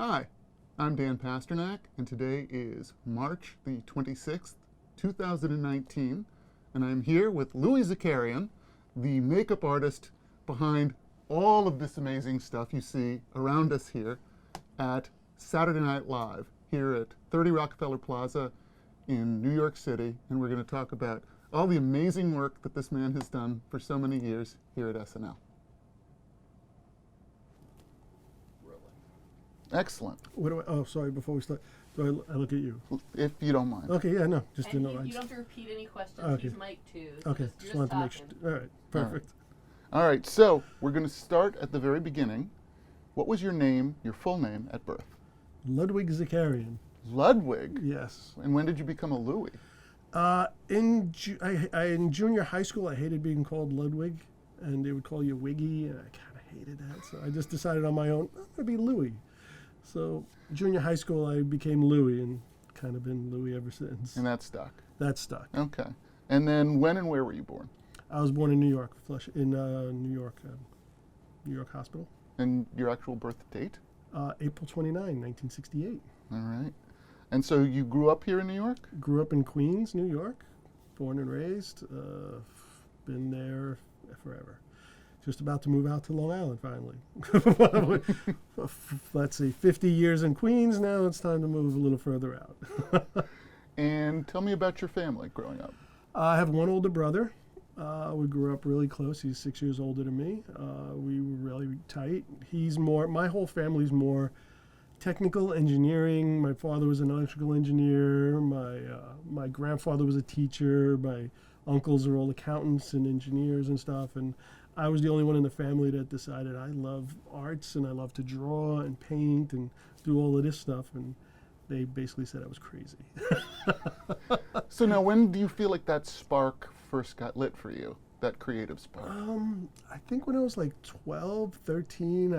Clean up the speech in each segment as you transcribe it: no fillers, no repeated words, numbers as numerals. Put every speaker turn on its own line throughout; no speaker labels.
Hi, I'm Dan Pasternak, and today is March the 26th, 2019, and I'm here with Louie Zakarian, the makeup artist behind all of this amazing stuff you see around us here at Saturday Night Live here at 30 Rockefeller Plaza in New York City, and we're going to talk about all the amazing work that this man has done for so many years here at SNL. Excellent.
What do I? Oh, sorry. Before we start, do I look at you?
If you don't mind.
Okay. Yeah. No. Just to
And
know.
you don't have to repeat any questions.
Okay.
He's mic'd too. So
Okay.
Just
wanted to make
talking.
sure. All right. Perfect.
All right, so we're going to start at the very beginning. What was your name, your full name, at birth?
Ludwig Zakarian.
Ludwig?
Yes.
And when did you become a Louie?
In junior high school, I hated being called Ludwig, and they would call you Wiggy, and I kind of hated that. So I just decided on my own, I'm going to be Louie. So junior high school, I became Louie, and kind of been Louie ever since.
And that stuck?
That stuck.
Okay. And then when and where were you born?
I was born in New York, New York Hospital.
And your actual birth date?
April 29, 1968.
All right. And so you grew up here in New York?
Grew up in Queens, New York, born and raised, been there forever. Just about to move out to Long Island finally. Let's see, 50 years in Queens, now it's time to move a little further out.
And tell me about your family growing up.
I have one older brother. We grew up really close. He's 6 years older than me. We were really tight. My whole family's more technical engineering. My father was an electrical engineer. My grandfather was a teacher. My uncles are all accountants and engineers and stuff. And I was the only one in the family that decided I love arts and I love to draw and paint and do all of this stuff. And they basically said I was crazy.
So now when do you feel like that spark first got lit for you, that creative spark?
I think when I was like 12, 13,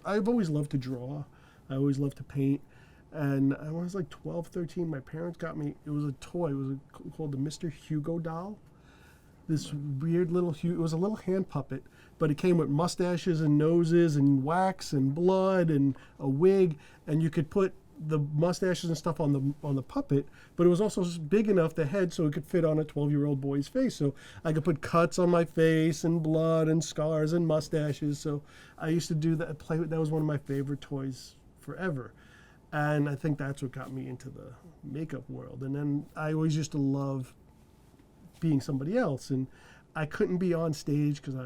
I've always loved to draw. I always loved to paint. And when I was like 12, 13, my parents got me, it was a toy, called the Mr. Hugo doll. This weird little, it was a little hand puppet, but it came with mustaches and noses and wax and blood and a wig, and you could put the mustaches and stuff on the puppet, but it was also big enough, the head, so it could fit on a 12-year-old boy's face. So I could put cuts on my face and blood and scars and mustaches. So I used to do that, that was one of my favorite toys forever. And I think that's what got me into the makeup world. And then I always used to love being somebody else, and I couldn't be on stage because I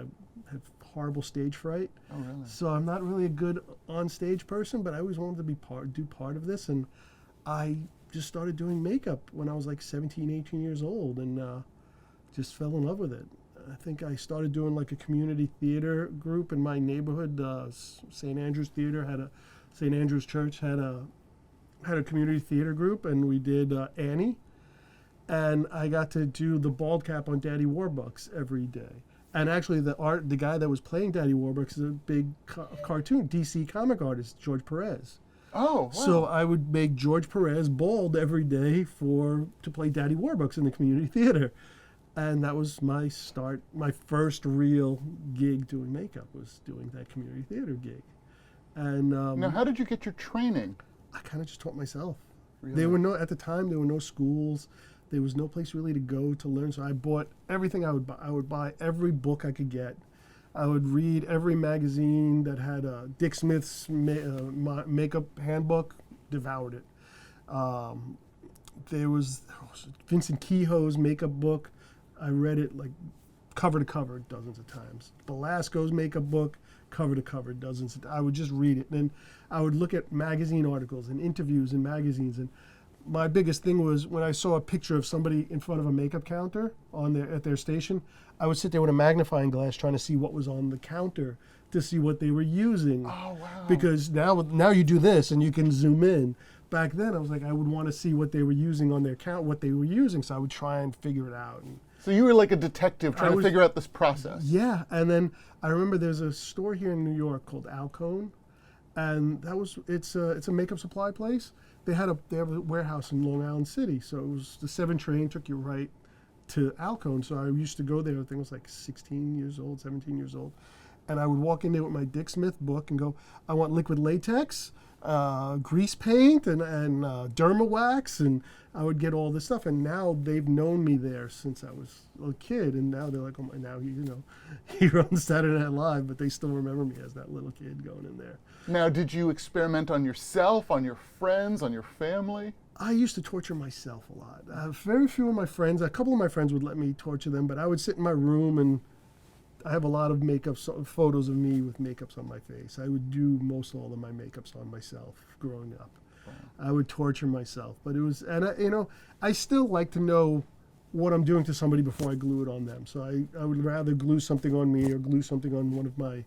have horrible stage fright.
Oh, really?
So I'm not really a good on-stage person, but I always wanted to do part of this, and I just started doing makeup when I was like 17, 18 years old, and just fell in love with it. I think I started doing like a community theater group in my neighborhood. St. Andrew's Theater St. Andrew's Church had a community theater group, and we did Annie, and I got to do the bald cap on Daddy Warbucks every day. And actually, the guy that was playing Daddy Warbucks is a big cartoon, DC comic artist, George Perez.
Oh, wow.
So I would make George Perez bald every day to play Daddy Warbucks in the community theater. And that was my start. My first real gig doing makeup was doing that community theater gig. And
now, how did you get your training?
I kind of just taught myself.
Really?
At the time, there were no schools. There was no place really to go to learn, so I bought everything I would buy. I would buy every book I could get. I would read every magazine that had Dick Smith's makeup handbook, devoured it. There was Vincent Kehoe's makeup book. I read it like cover to cover dozens of times. Belasco's makeup book, cover to cover dozens of times. I would just read it. And I would look at magazine articles and interviews in magazines, and my biggest thing was when I saw a picture of somebody in front of a makeup counter at their station, I would sit there with a magnifying glass trying to see what was on the counter to see what they were using.
Oh, wow.
Because now you do this and you can zoom in. Back then, I was like, I would want to see what they were using on their count, what they were using, so I would try and figure it out.
So you were like a detective trying to figure out this process.
Yeah, and then I remember there's a store here in New York called Alcone, and it's a makeup supply place. They have a warehouse in Long Island City, so it was the 7 train took you right to Alcone. So I used to go there. I think I was like 16 years old, 17 years old, and I would walk in there with my Dick Smith book and go, I want liquid latex, grease paint and derma wax, and I would get all this stuff. And now they've known me there since I was a kid, and now they're like, oh my, now he runs Saturday Night Live, but they still remember me as that little kid going in there.
Now, did you experiment on yourself, on your friends, on your family?
I used to torture myself a lot. Very few of my friends, a couple of my friends would let me torture them, but I would sit in my room, and I have a lot of photos of me with makeups on my face. I would do most all of my makeups on myself growing up. Wow. I would torture myself, but it was, and I still like to know what I'm doing to somebody before I glue it on them. So I would rather glue something on me or glue something on one of my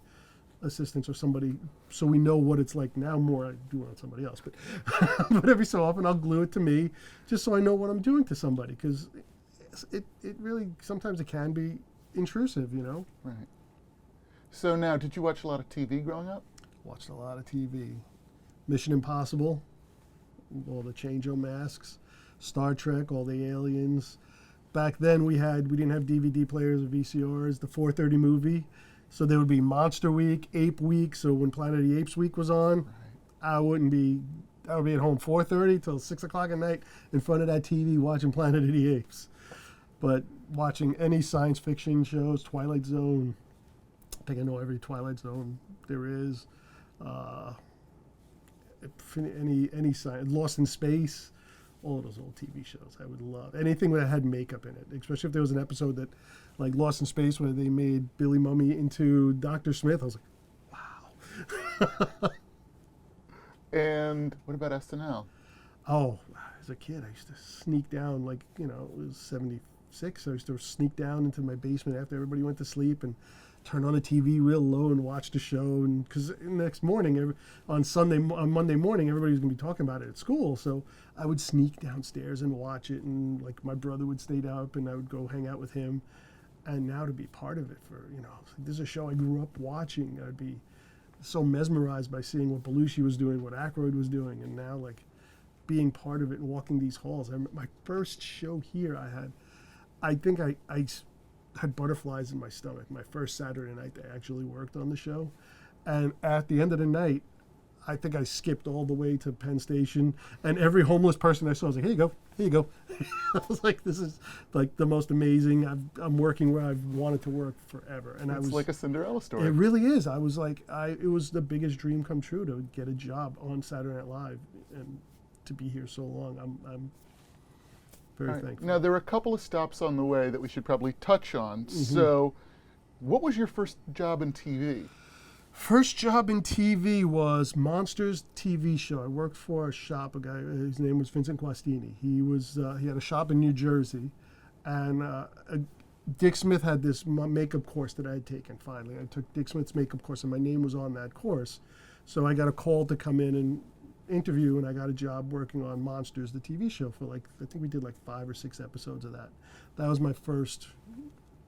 assistants or somebody, so we know what it's like. Now more I do it on somebody else, but but every so often I'll glue it to me just so I know what I'm doing to somebody, because it really, sometimes it can be intrusive,
Right. So now, did you watch a lot of TV growing up?
Watched a lot of TV. Mission Impossible, all the Change-O masks, Star Trek, all the aliens. Back then we didn't have DVD players or VCRs, the 4:30 movie. So there would be Monster Week, Ape Week. So when Planet of the Apes Week was on, right, I would be at home 4:30 till 6 o'clock at night in front of that TV watching Planet of the Apes. But watching any science fiction shows, Twilight Zone, I think I know every Twilight Zone there is. Any science, Lost in Space, all of those old TV shows I would love. Anything that had makeup in it, especially if there was an episode that, like Lost in Space, where they made Billy Mummy into Dr. Smith. I was like, wow.
And what about SNL?
Oh, as a kid, I used to sneak down, it was 76. I used to sneak down into my basement after everybody went to sleep and turn on the TV real low and watch the show. And because the next morning, on Monday morning, everybody's going to be talking about it at school. So I would sneak downstairs and watch it. And my brother would stay up and I would go hang out with him. And now to be part of it this is a show I grew up watching. I'd be so mesmerized by seeing what Belushi was doing, what Aykroyd was doing. And now being part of it and walking these halls. My first show here I think I had butterflies in my stomach. My first Saturday night I actually worked on the show. And at the end of the night, I think I skipped all the way to Penn Station, and every homeless person I saw was like, here you go. I was like, this is the most amazing. I'm working where I've wanted to work forever. And
it's like a Cinderella story.
It really is. I was like, it was the biggest dream come true to get a job on Saturday Night Live and to be here so long. I'm very thankful.
Now, there are a couple of stops on the way that we should probably touch on. Mm-hmm. So, what was your first job in TV?
First job in TV was Monsters TV show. I worked for a shop, a guy, his name was Vincent Guastini. He had a shop in New Jersey, and Dick Smith had this makeup course that I had taken finally. I took Dick Smith's makeup course, and my name was on that course. So I got a call to come in and interview, and I got a job working on Monsters, the TV show, for I think we did 5 or 6 episodes of that. That was my first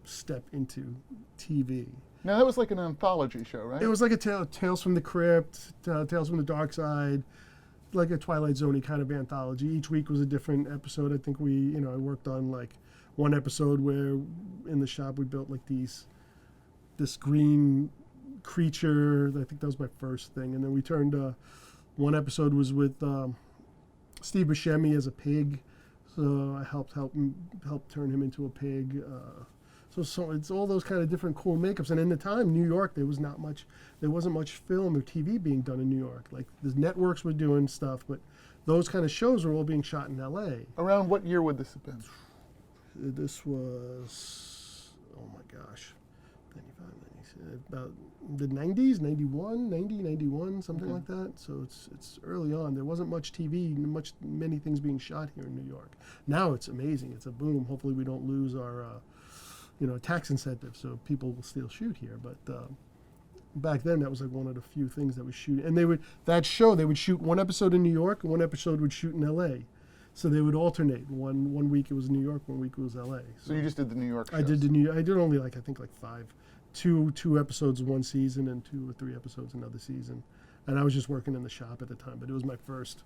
step into TV.
Now that was like an anthology show, right?
It was like a Tales from the Crypt, Tales from the Dark Side, like a Twilight Zone-y kind of anthology. Each week was a different episode. I think I worked on one episode where in the shop we built this green creature. I think that was my first thing. And then we turned, one episode was with Steve Buscemi as a pig. So I helped turn him into a pig. So it's all those kind of different cool makeups. And in the time, New York, there wasn't much film or TV being done in New York. The networks were doing stuff, but those kind of shows were all being shot in LA.
Around what year would this have been?
This was, oh my gosh, 95, 96, about the 90s, 91, 90, 91, something like that. So it's early on. There wasn't much TV, many things being shot here in New York. Now it's amazing. It's a boom. Hopefully we don't lose our tax incentive, so people will still shoot here. But back then, that was one of the few things that was shooting. And they would shoot one episode in New York, and one episode would shoot in L.A. So they would alternate. One week it was New York, one week it was L.A.
So you just did the New York shows?
I did only I think 5, two episodes one season and 2 or 3 episodes another season. And I was just working in the shop at the time, but it was my first,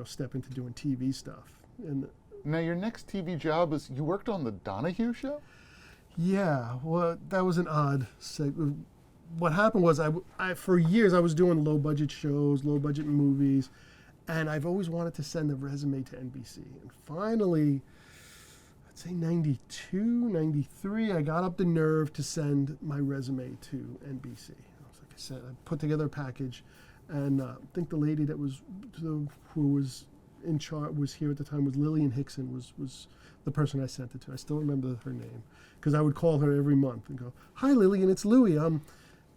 step into doing TV stuff. And
now your next TV job is you worked on the Donahue Show?
Yeah, well, that was an odd what happened was I for years I was doing low budget shows, low budget movies, and I've always wanted to send a resume to NBC. And finally, I'd say 92, 93, I got up the nerve to send my resume to NBC. Like I said, I put together a package, and I think the lady that was who was in charge was here at the time was Lillian Hickson was the person I sent it to. I still remember her name because I would call her every month and go, "Hi Lillian, it's Louie.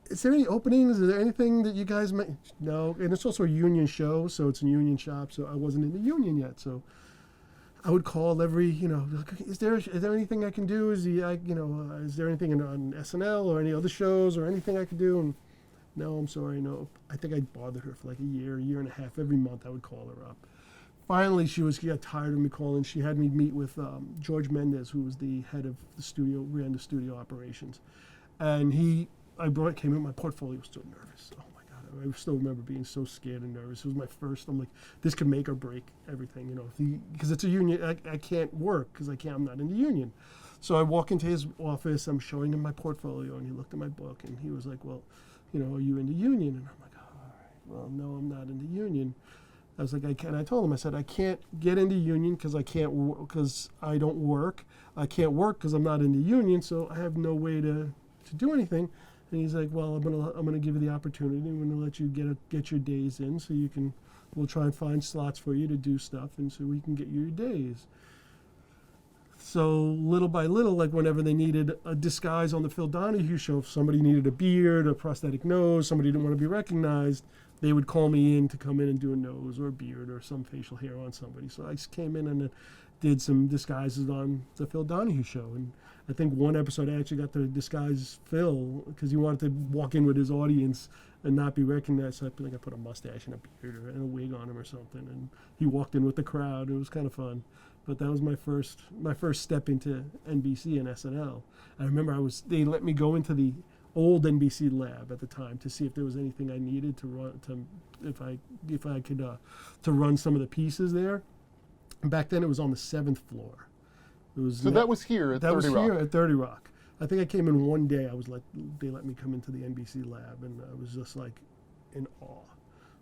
Is there any openings? Is there anything that you guys may?" No, and it's also a union show, so it's a union shop. So I wasn't in the union yet, so I would call every, is there anything I can do? Is there anything on SNL or any other shows or anything I could do? And no, I'm sorry, no. I think I bothered her for like a year and a half. Every month I would call her up. Finally, she got tired of me calling. She had me meet with George Mendez, who was the head of the studio, ran the studio operations. And came in, my portfolio was so nervous. Oh my God, I still remember being so scared and nervous. It was my first, I'm like, this could make or break everything, because it's a union, I can't work because I'm not in the union. So I walk into his office, I'm showing him my portfolio, and he looked at my book, and he was like, well, are you in the union? And I'm like, all right, well, no, I'm not in the union. I was like, I told him, I said, I can't get into union because because I don't work. I can't work because I'm not in the union, so I have no way to do anything. And he's like, well, I'm gonna give you the opportunity. I'm gonna let you get your days in, so we'll try and find slots for you to do stuff, and so we can get you your days. So little by little, like whenever they needed a disguise on the Phil Donahue show, if somebody needed a beard, a prosthetic nose, somebody didn't want to be recognized, they would call me in to come in and do a nose or a beard or some facial hair on somebody. So I just came in and did some disguises on the Phil Donahue show. And I think one episode I actually got to disguise Phil because he wanted to walk in with his audience and not be recognized. So I think I put a mustache and a beard and a wig on him or something. And he walked in with the crowd. It was kind of fun. But that was my first step into NBC and SNL. I remember they let me go into the old NBC lab at the time to see if there was anything I needed to run, if I could to run some of the pieces there. And back then it was on the 7th floor.
That was here at 30 Rock.
That was here at 30 Rock. I think I came in one day. They let me come into the NBC lab, and I was just like in awe.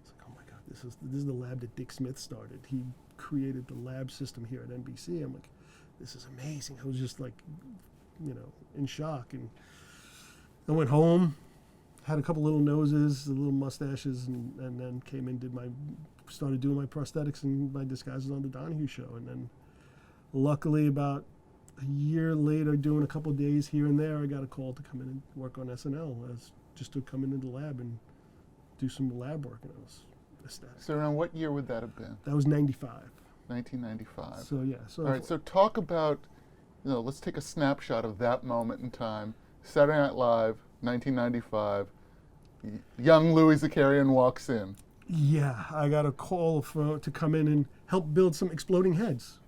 It's like, oh my God, this is the lab that Dick Smith started. He created the lab system here at NBC. I'm like, this is amazing. I was just like, in shock. And I went home, had a couple little noses, little mustaches, and then came in, started doing my prosthetics and my disguises on the Donahue show. And then luckily about a year later, doing a couple days here and there, I got a call to come in and work on SNL, just to come into the lab and do some lab work. And I was ecstatic.
So around what year would that have been?
That was 95.
1995.
So yeah. So
all right, so talk about, let's take a snapshot of that moment in time. Saturday Night Live, 1995. Young Louie Zakarian walks in.
Yeah, I got a call to come in and help build some exploding heads.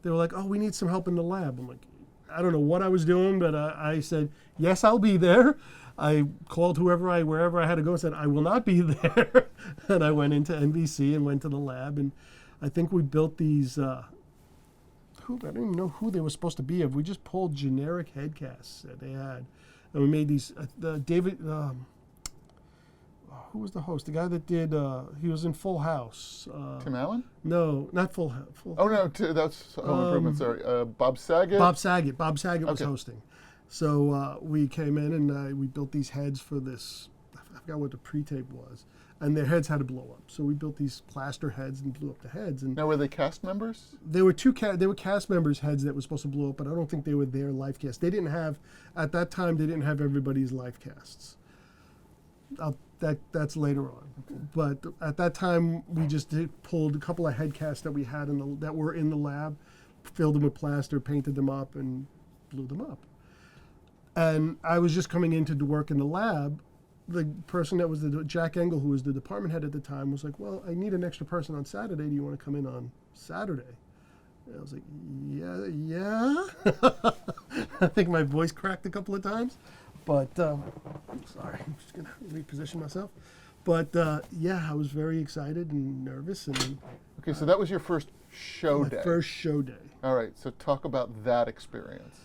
They were like, oh, we need some help in the lab. I'm like, I don't know what I was doing, but I said, yes, I'll be there. I called wherever I had to go and said, I will not be there. And I went into NBC and went to the lab. And I think we built these, I don't even know who they were supposed to be. We just pulled generic head casts that they had. And we made these, David, who was the host? The guy that did, he was in Full House.
Tim Allen?
No, not Full House.
Oh, no, that's Home Improvement, sorry. Bob Saget?
Bob Saget was
Okay.
hosting. So we came in and we built these heads for this, I forgot what the pre-tape was. And their heads had to blow up. So we built these plaster heads and blew up the heads. And
now, were they cast members?
they were cast members' heads that were supposed to blow up, but I don't think they were their life casts. They didn't have, at that time, they didn't have everybody's life casts. That's later on. Okay. But at that time, we just pulled a couple of head casts that we had that were in the lab, filled them with plaster, painted them up, and blew them up. And I was just coming in to work in the lab. The person that was Jack Engel, who was the department head at the time, was like, well, I need an extra person on Saturday. Do you want to come in on Saturday? And I was like, yeah. I think my voice cracked a couple of times. But, sorry, I'm just going to reposition myself. But, yeah, I was very excited and nervous. And
Okay, so that was your first show day.
My first show day.
All right, so talk about that experience.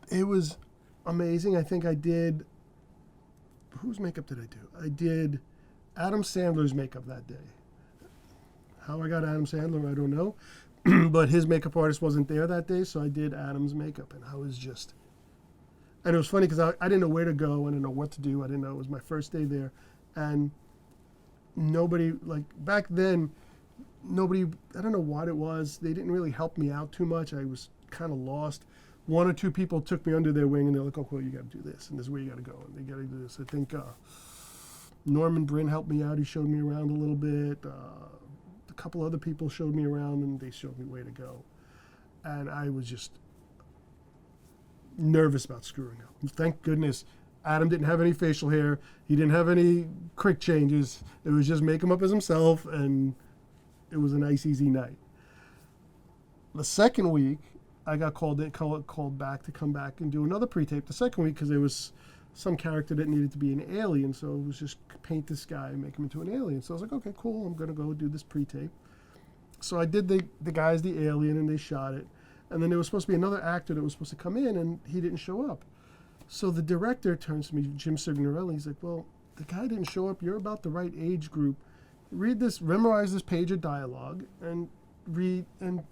It was amazing. I think I did whose makeup did I do? I did Adam Sandler's makeup that day. How I got Adam Sandler, I don't know. But his makeup artist wasn't there that day, so I did Adam's makeup. And I was just... And it was funny because I didn't know where to go. I didn't know what to do. I didn't know. It was my first day there. And nobody, like, back then, nobody... I don't know what it was. They didn't really help me out too much. I was kind of lost. One or two people took me under their wing, and they're like, oh, cool, you got to do this, and this is where you got to go, and they got to do this. I think Norman Bryn helped me out. He showed me around a little bit. A couple other people showed me around, and they showed me where to go. And I was just nervous about screwing up. Thank goodness Adam didn't have any facial hair. He didn't have any quick changes. It was just make him up as himself, and it was a nice, easy night. The second week, I got called back to come back and do another pre-tape the second week because there was some character that needed to be an alien, so it was just paint this guy and make him into an alien. So I was like, okay, cool, I'm going to go do this pre-tape. So I did the guy's the alien, and they shot it. And then there was supposed to be another actor that was supposed to come in, and he didn't show up. So the director turns to me, Jim Signorelli, he's like, well, the guy didn't show up. You're about the right age group. Read this, memorize this page of dialogue, and read, and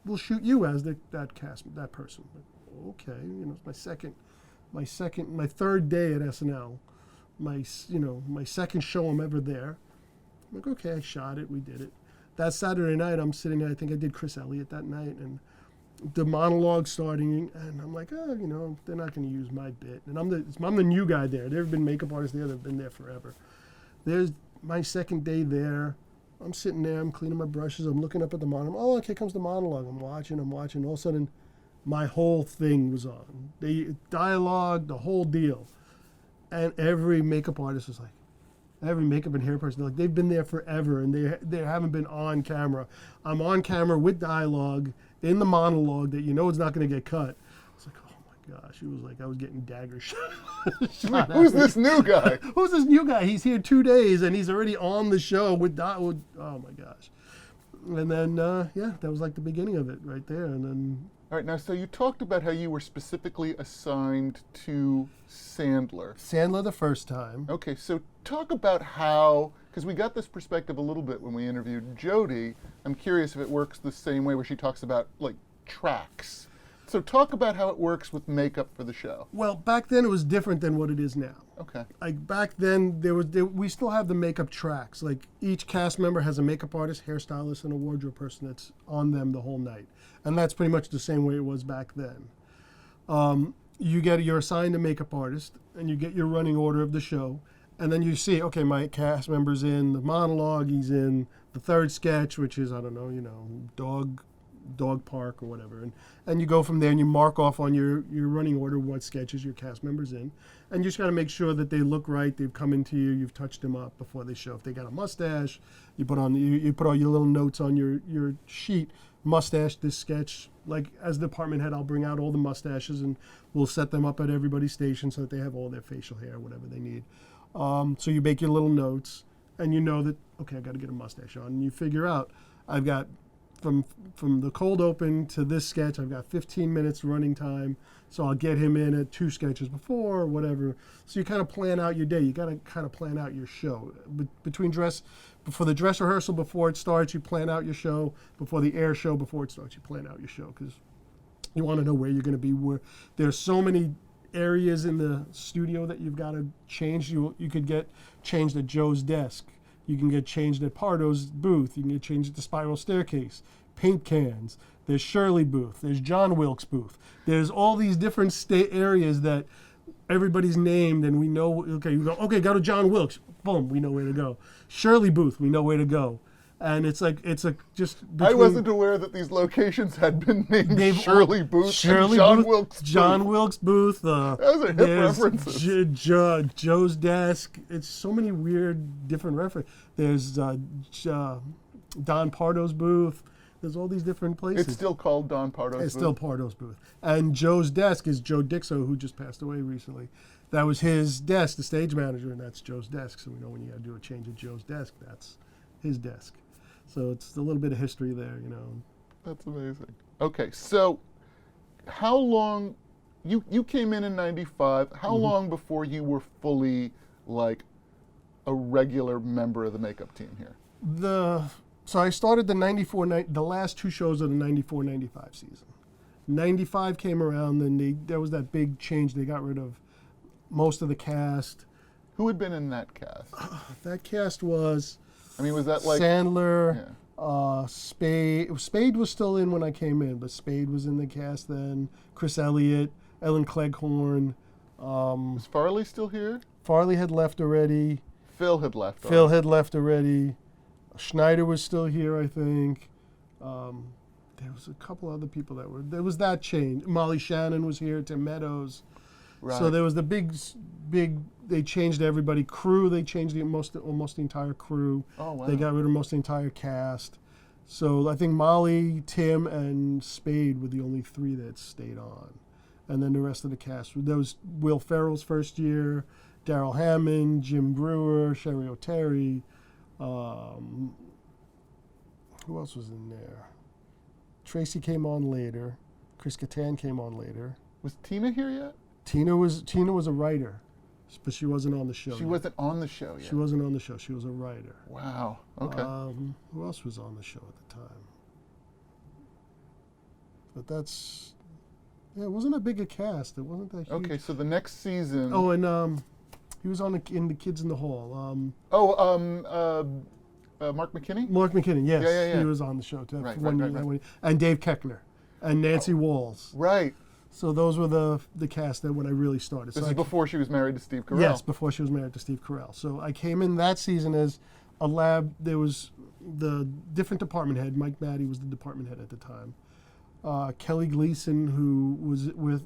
we'll shoot you as that person. Like, okay, it's my third day at SNL, my second show I'm ever there. I'm like, okay, I shot it, we did it. That Saturday night, I'm sitting there, I think I did Chris Elliott that night, and the monologue starting, and I'm like, oh, they're not going to use my bit. And I'm the new guy there. There have been makeup artists there that have been there forever. There's my second day there. I'm sitting there, I'm cleaning my brushes, I'm looking up at the monitor. Oh, okay, comes the monologue. I'm watching. All of a sudden, my whole thing was on. The dialogue, the whole deal. And every makeup artist was like, every makeup and hair person, like, they've been there forever, and they haven't been on camera. I'm on camera with dialogue in the monologue that it's not going to get cut. I was like, oh my gosh. It was like I was getting dagger shot.
Who's this new guy?
Who's this new guy? He's here 2 days, and he's already on the show with oh my gosh. And then, that was like the beginning of it right there. And then...
All right, now, so you talked about how you were specifically assigned to Sandler.
Sandler the first time.
Okay, so talk about how, because we got this perspective a little bit when we interviewed Jody. I'm curious if it works the same way where she talks about, like, tracks. So talk about how it works with makeup for the show.
Well, back then it was different than what it is now.
Okay.
Like back then, we still have the makeup tracks. Like each cast member has a makeup artist, hairstylist, and a wardrobe person that's on them the whole night. And that's pretty much the same way it was back then. You're assigned a makeup artist, and you get your running order of the show. And then you see, okay, my cast member's in the monologue, he's in the third sketch, which is, I don't know, dog park or whatever, and you go from there and you mark off on your running order what sketches your cast members in, and you just got to make sure that they look right, they've come into you, you've touched them up before they show. If they got a mustache, you put all your little notes on your sheet. Mustache this sketch, like as the department head, I'll bring out all the mustaches and we'll set them up at everybody's station so that they have all their facial hair, whatever they need. So you make your little notes, and you know that, okay, I got to get a mustache on, and you figure out, I've got from the cold open to this sketch, I've got 15 minutes running time, so I'll get him in at 2 sketches before or whatever. So you kind of plan out your day. You got to kind of plan out your show. For the dress rehearsal before it starts, you plan out your show. Before the air show before it starts, you plan out your show, because you want to know where you're going to be. Where there's so many areas in the studio that you've got to change. You could get changed at Joe's desk. You can get changed at Pardo's booth. You can get changed at the spiral staircase. Paint cans. There's Shirley booth. There's John Wilkes booth. There's all these different areas that everybody's named, and we know, okay, you go, okay, go to John Wilkes. Boom, we know where to go. Shirley booth, we know where to go. And it's just
I wasn't aware that these locations had been named Shirley Booth and John Wilkes Booth.
John Wilkes Booth.
Those are hip references.
Joe's desk. It's so many weird different references. There's Don Pardo's booth. There's all these different places.
It's still called Don Pardo's booth?
It's still Pardo's booth. And Joe's desk is Joe Dixo, who just passed away recently. That was his desk, the stage manager, and that's Joe's desk. So we know when you got to do a change at Joe's desk, that's his desk. So it's a little bit of history there,
That's amazing. Okay, so how long, you came in 95, how long before you were fully like a regular member of the makeup team here?
So I started the the last two shows of the 94-95 season. 95 came around, then there was that big change. They got rid of most of the cast.
Who had been in that cast?
That cast was
I mean, was that like
Sandler,
Yeah.
Spade. Spade was still in when I came in, but Spade was in the cast then. Chris Elliott, Ellen Cleghorn.
Was Farley still here?
Farley had left already.
Phil had left.
Phil
already.
had left already. Schneider was still here, I think. There was a couple other people that were. There was that change. Molly Shannon was here. Tim Meadows.
Right.
So there was the big. They changed everybody. Crew. They changed almost the entire crew.
Oh wow.
They got rid of most of the entire cast. So I think Molly, Tim, and Spade were the only three that stayed on, and then the rest of the cast. There was Will Ferrell's first year, Daryl Hammond, Jim Brewer, Sherry O'Terry. Who else was in there? Tracy came on later. Chris Kattan came on later.
Was Tina here yet?
Tina was a writer, but she wasn't on the show.
She
yet.
wasn't on the show yet.
She wasn't on the show. She was a writer.
Wow. Okay.
Who else was on the show at the time? But it wasn't a big a cast. It wasn't that huge.
Okay. So the next season.
Oh, and he was on in the Kids in the Hall.
Mark McKinney.
Mark McKinnon, yes,
Yeah.
he was on the show too.
Right,
for one
right,
year,
right.
and Dave Keckner, and Nancy Walls.
Right.
So those were the cast that when I really started.
This
So
is before she was married to Steve Carell.
Yes, before she was married to Steve Carell. So I came in that season as a lab. There was the different department head. Mike Matty was the department head at the time. Kelly Gleason, who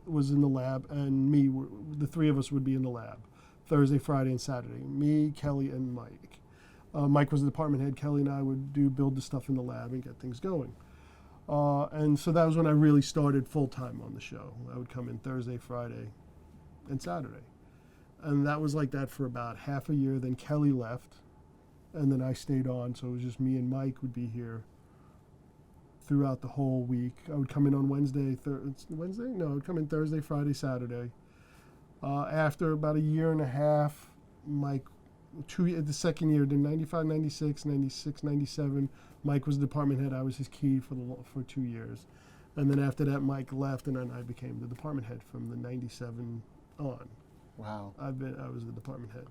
was in the lab, and me. The three of us would be in the lab, Thursday, Friday, and Saturday. Me, Kelly, and Mike. Mike was the department head. Kelly and I would build the stuff in the lab and get things going. And so that was when I really started full time on the show. I would come in Thursday, Friday, and Saturday. And that was like that for about half a year. Then Kelly left, and then I stayed on. So it was just me and Mike would be here throughout the whole week. I would come in on Wednesday. Wednesday? No, I would come in Thursday, Friday, Saturday. After about a year and a half, Mike. The second year, the 95, 96, 96, 97, Mike was the department head. I was his key for 2 years. And then after that, Mike left, and then I became the department head from the 97 on.
Wow.
I was the department head.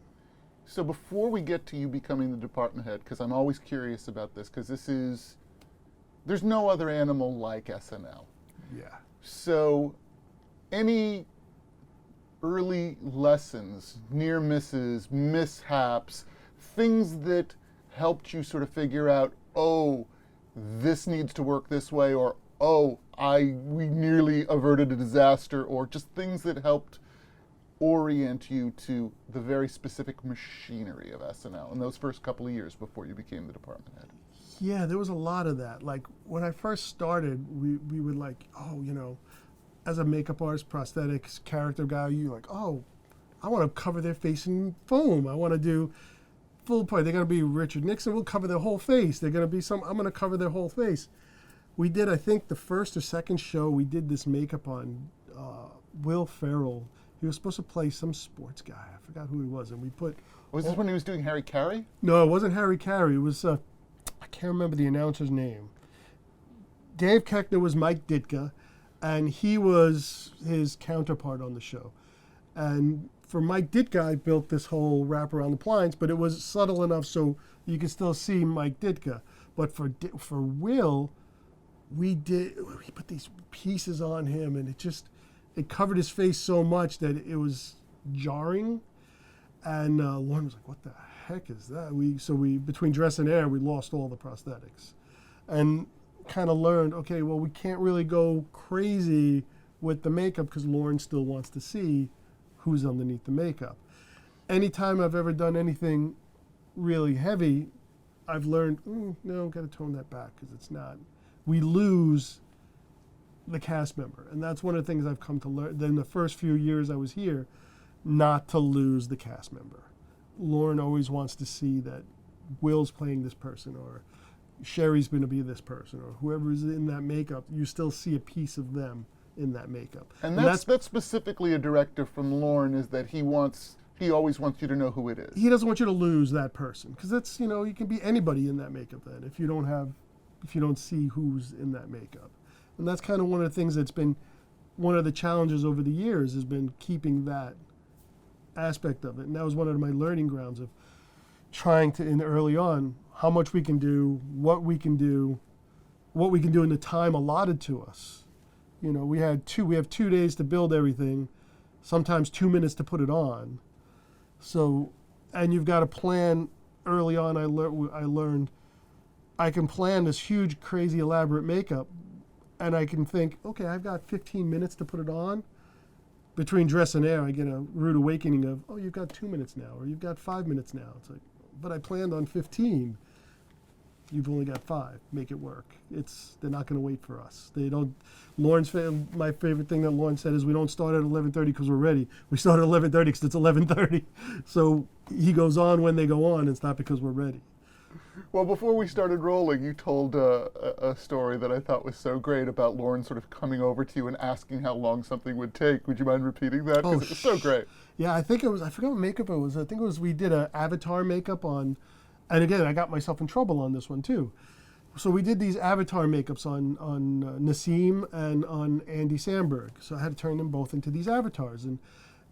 So before we get to you becoming the department head, because I'm always curious about this, because there's no other animal like SNL.
Yeah.
So any early lessons, near misses, mishaps, things that helped you sort of figure out, oh, this needs to work this way, or oh, we nearly averted a disaster, or just things that helped orient you to the very specific machinery of SNL in those first couple of years before you became the department head?
Yeah, there was a lot of that. Like when I first started, we would like, as a makeup artist, prosthetics, character guy, you like, I want to cover their face in foam. I want to do full part. They're going to be Richard Nixon. We'll cover their whole face. They're going to be I'm going to cover their whole face. We did, I think, the first or second show, we did this makeup on Will Ferrell. He was supposed to play some sports guy. I forgot who he was. And we put...
Was this when he was doing Harry Carey?
No, it wasn't Harry Carey. It was, I can't remember the announcer's name. Dave Keckner was Mike Ditka, and he was his counterpart on the show. And for Mike Ditka, I built this whole wrap around the appliance, but it was subtle enough so you could still see Mike Ditka. But for Will, we put these pieces on him, and it covered his face so much that it was jarring. And Lauren was like, "What the heck is that?" We between dress and air, we lost all the prosthetics, and kind of learned, okay, well, we can't really go crazy with the makeup because Lauren still wants to see who's underneath the makeup. Anytime I've ever done anything really heavy, I've learned, no, got to tone that back because it's not. We lose the cast member, and that's one of the things I've come to learn. Then the first few years I was here, not to lose the cast member. Lauren always wants to see that Will's playing this person, or Sherry's going to be this person, or whoever is in that makeup. You still see a piece of them in that makeup.
And that's specifically a directive from Lauren, is that he wants He always wants you to know who it is.
He doesn't want you to lose that person, because that's, you can be anybody in that makeup then if you don't see who's in that makeup. And that's kind of one of the things that's been one of the challenges over the years, has been keeping that aspect of it. And that was one of my learning grounds of trying to, in early on, how much we can do, what we can do in the time allotted to us. We have 2 days to build everything, sometimes 2 minutes to put it on. So, and you've got to plan early on. I learned I can plan this huge, crazy, elaborate makeup, and I can think, okay, I've got 15 minutes to put it on. Between dress and air, I get a rude awakening of, oh, you've got 2 minutes now, or you've got 5 minutes now. It's like, but I planned on 15. You've only got 5. Make it work. They're not going to wait for us. They don't. My favorite thing that Lauren said is, we don't start at 11:30 because we're ready. We start at 11:30 because it's 11:30. So he goes on when they go on. It's not because we're ready.
Well, before we started rolling, you told a story that I thought was so great about Lauren sort of coming over to you and asking how long something would take. Would you mind repeating that? Because it was so great.
Yeah, I forgot what makeup it was. I think it was, we did an Avatar makeup on, and again, I got myself in trouble on this one too. So we did these Avatar makeups on Nassim and on Andy Samberg. So I had to turn them both into these avatars. And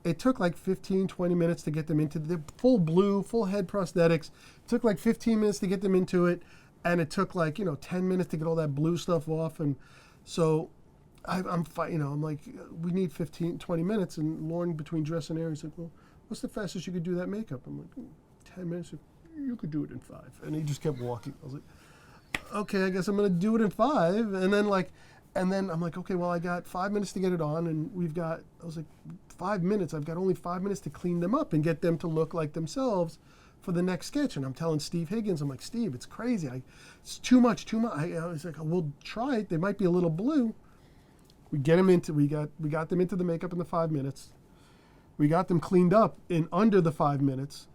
it took like 15, 20 minutes to get them into the full blue, full head prosthetics. It took like 15 minutes to get them into it. And it took like, 10 minutes to get all that blue stuff off. And so I'm like, we need 15, 20 minutes. And Lauren, between dress and air, he's like, well, what's the fastest you could do that makeup? I'm like, 10 minutes. You could do it in 5. And he just kept walking. I was like, okay, I guess I'm going to do it in 5. And then I'm like, okay, well, I got 5 minutes to get it on, and I was like, 5 minutes, I've got only 5 minutes to clean them up and get them to look like themselves for the next sketch. And I'm telling Steve Higgins, I'm like, Steve, it's crazy. It's too much. I was like, we'll try it. They might be a little blue. We got them into the makeup in the 5 minutes. We got them cleaned up in under the 5 minutes.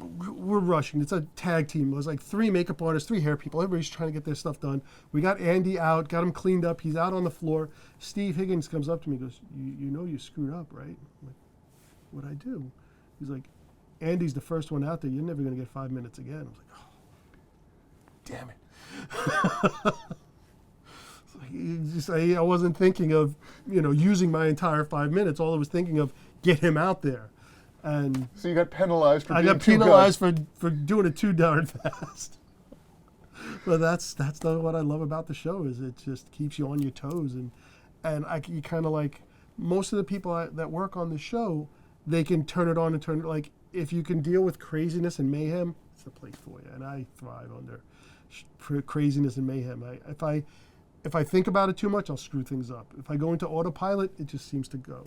We're rushing. It's a tag team. There's like 3 makeup artists, 3 hair people. Everybody's trying to get their stuff done. We got Andy out, got him cleaned up. He's out on the floor. Steve Higgins comes up to me and goes, you know you screwed up, right? I'm like, what'd I do? He's like, Andy's the first one out there. You're never going to get 5 minutes again. I was like, oh, damn it. I wasn't thinking of, using my entire 5 minutes. All I was thinking of, get him out there. And
so you got penalized for being
I got penalized for doing it too darn fast. But that's what I love about the show, is it just keeps you on your toes, and you kind of like, most of the people that work on the show, they can turn it on and turn it, like, if you can deal with craziness and mayhem, it's the place for you. And I thrive under craziness and mayhem. If I think about it too much, I'll screw things up. If I go into autopilot, it just seems to go.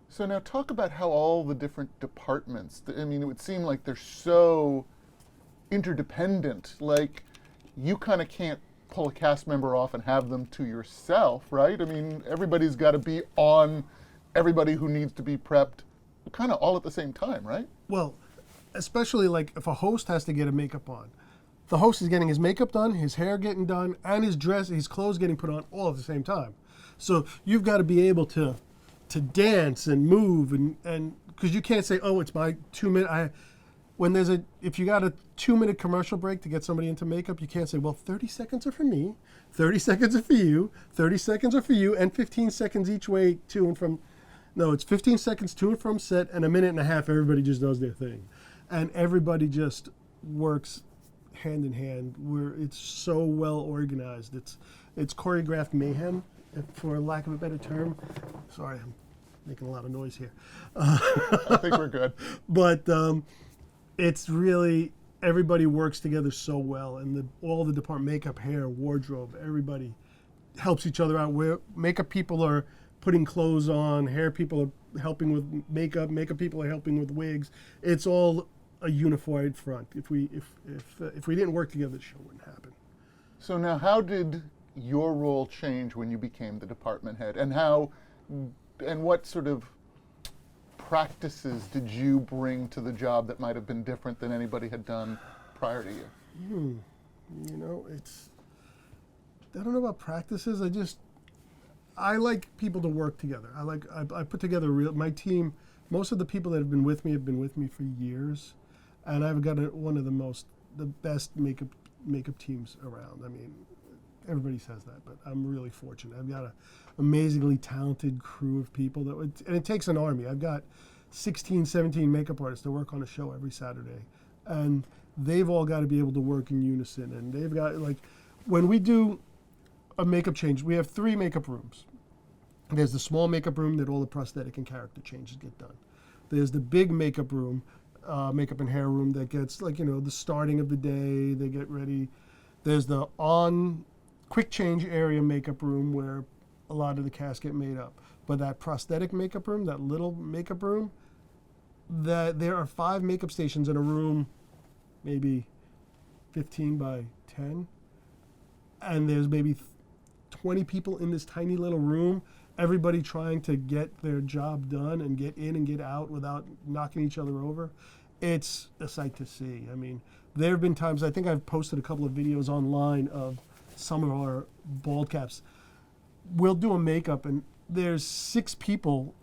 So now talk about how all the different departments, I mean, it would seem like they're so interdependent. Like, you kind of can't pull a cast member off and have them to yourself, right? I mean, everybody's got to be on everybody who needs to be prepped kind of all at the same time, right?
Well, especially like if a host has to get a makeup on. The host is getting his makeup done, his hair getting done, and his clothes getting put on all at the same time. So you've got to be able to dance and move, and because you can't say, oh, it's my 2 minute. If you got a 2 minute commercial break to get somebody into makeup, you can't say, well, 30 seconds are for me, 30 seconds are for you, 30 seconds are for you, and 15 seconds each way to and from. No, it's 15 seconds to and from set, and a minute and a half, everybody just does their thing. And everybody just works hand in hand, where it's so well organized. It's choreographed mayhem, for lack of a better term. Sorry, I'm making a lot of noise here.
I think we're good.
But it's really, everybody works together so well, and all the department, makeup, hair, wardrobe, everybody helps each other out. Where makeup people are putting clothes on, hair people are helping with makeup people are helping with wigs. It's all a unified front. If we didn't work together, the show wouldn't happen.
So now, how did your role change when you became the department head, and what sort of practices did you bring to the job that might have been different than anybody had done prior to you?
I don't know about practices. I like people to work together. I put together my team most of the people that have been with me for years, and I've got one of the best makeup teams around. I mean, everybody says that, but I'm really fortunate. I've got an amazingly talented crew of people and it takes an army. I've got 16, 17 makeup artists that work on a show every Saturday, and they've all got to be able to work in unison. And they've got, like, when we do a makeup change, we have 3 makeup rooms. There's the small makeup room that all the prosthetic and character changes get done. There's the big makeup room, makeup and hair room that gets, like, the starting of the day, they get ready. There's the quick change area makeup room where a lot of the cast get made up. But that prosthetic makeup room, that little makeup room, there are 5 makeup stations in a room, maybe 15 by 10. And there's maybe 20 people in this tiny little room, everybody trying to get their job done and get in and get out without knocking each other over. It's a sight to see. I mean, there have been times, I think I've posted a couple of videos online of some of our bald caps. We'll do a makeup and there's 6 people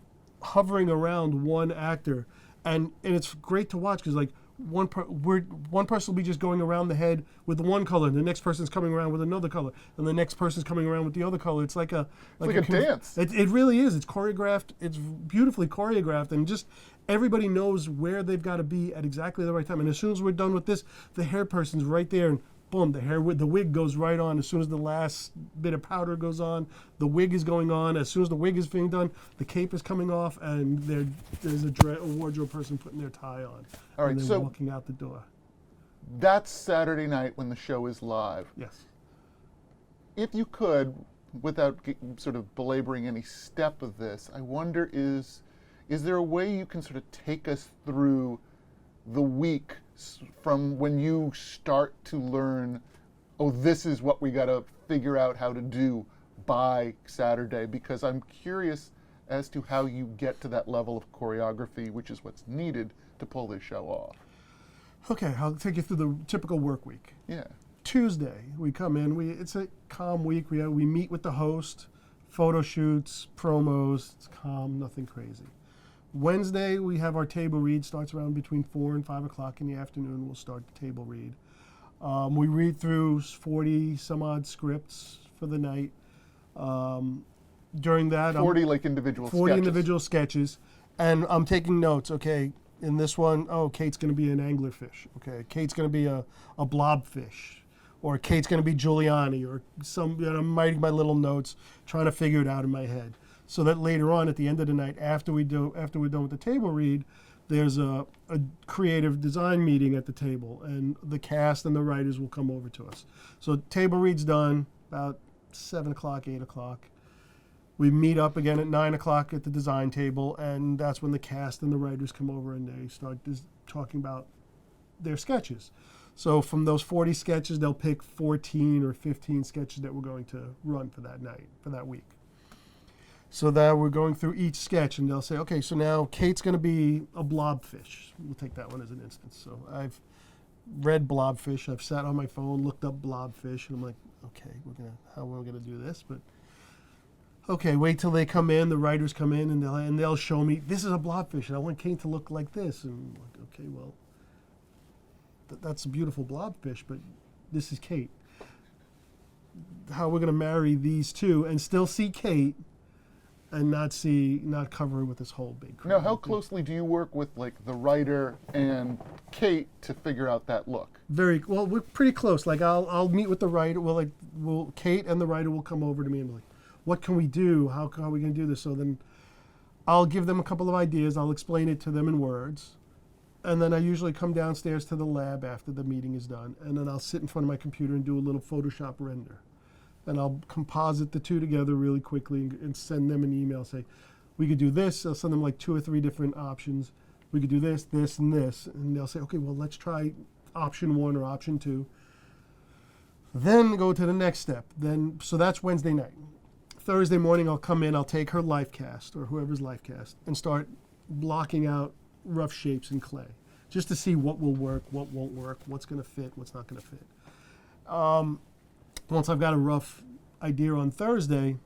hovering around one actor, and it's great to watch because, like, one person will be just going around the head with one color, and the next person's coming around with another color, and the next person's coming around with the other color. It's like a
dance.
It really is. It's choreographed. It's beautifully choreographed, and just everybody knows where they've got to be at exactly the right time. And as soon as we're done with this, the hair person's right there, and boom, the wig goes right on. As soon as the last bit of powder goes on, the wig is going on. As soon as the wig is being done, the cape is coming off, and there's a wardrobe person putting their tie on.
All right,
and then
so
walking out the door.
that's Saturday night when the show is live.
Yes.
If you could, without sort of belaboring any step of this, I wonder is there a way you can sort of take us through the week from when you start to learn, oh, this is what we got to figure out how to do by Saturday? Because I'm curious as to how you get to that level of choreography, which is what's needed to pull this show off.
Okay, I'll take you through the typical work week.
Yeah.
Tuesday, we come in. It's a calm week. We meet with the host, photo shoots, promos. It's calm, nothing crazy. Wednesday, we have our table read. Starts around between 4 and 5 o'clock in the afternoon. We'll start the table read. We read through 40 some odd scripts for the night. During that,
40
individual sketches, and I'm taking notes. Okay, in this one, Kate's going to be an anglerfish. Okay, Kate's going to be a blobfish, or Kate's going to be Giuliani, or I'm writing my little notes, trying to figure it out in my head, so that later on at the end of the night, after we're done with the table read, there's a creative design meeting at the table, and the cast and the writers will come over to us. So table read's done about 7 o'clock, 8 o'clock. We meet up again at 9 o'clock at the design table, and that's when the cast and the writers come over and they start talking about their sketches. So from those 40 sketches, they'll pick 14 or 15 sketches that we're going to run for that night, for that week. So that we're going through each sketch, and they'll say, okay, so now Kate's going to be a blobfish. We'll take that one as an instance. So I've read blobfish. I've sat on my phone, looked up blobfish, and I'm like, okay, how are we going to do this? But okay, wait till they come in, the writers come in, and they'll show me, this is a blobfish, and I want Kate to look like this. And I'm like, okay, well, that's a beautiful blobfish, but this is Kate. How we're going to marry these two and still see Kate and not cover her with this whole big
Now, how closely do you work with, like, the writer and Kate to figure out that look?
Very well. We're pretty close. Like, I'll meet with the writer. Kate and the writer will come over to me and be like, what can we do? How are we going to do this? So then I'll give them a couple of ideas. I'll explain it to them in words. And then I usually come downstairs to the lab after the meeting is done. And then I'll sit in front of my computer and do a little Photoshop render. And I'll composite the two together really quickly and send them an email. Say, we could do this. I'll send them like 2 or 3 different options. We could do this, this, and this. And they'll say, okay, well, let's try option 1 or option 2. Then go to the next step. So that's Wednesday night. Thursday morning, I'll come in, I'll take her life cast, or whoever's life cast, and start blocking out rough shapes in clay, just to see what will work, what won't work, what's going to fit, what's not going to fit. Once I've got a rough idea on Thursday,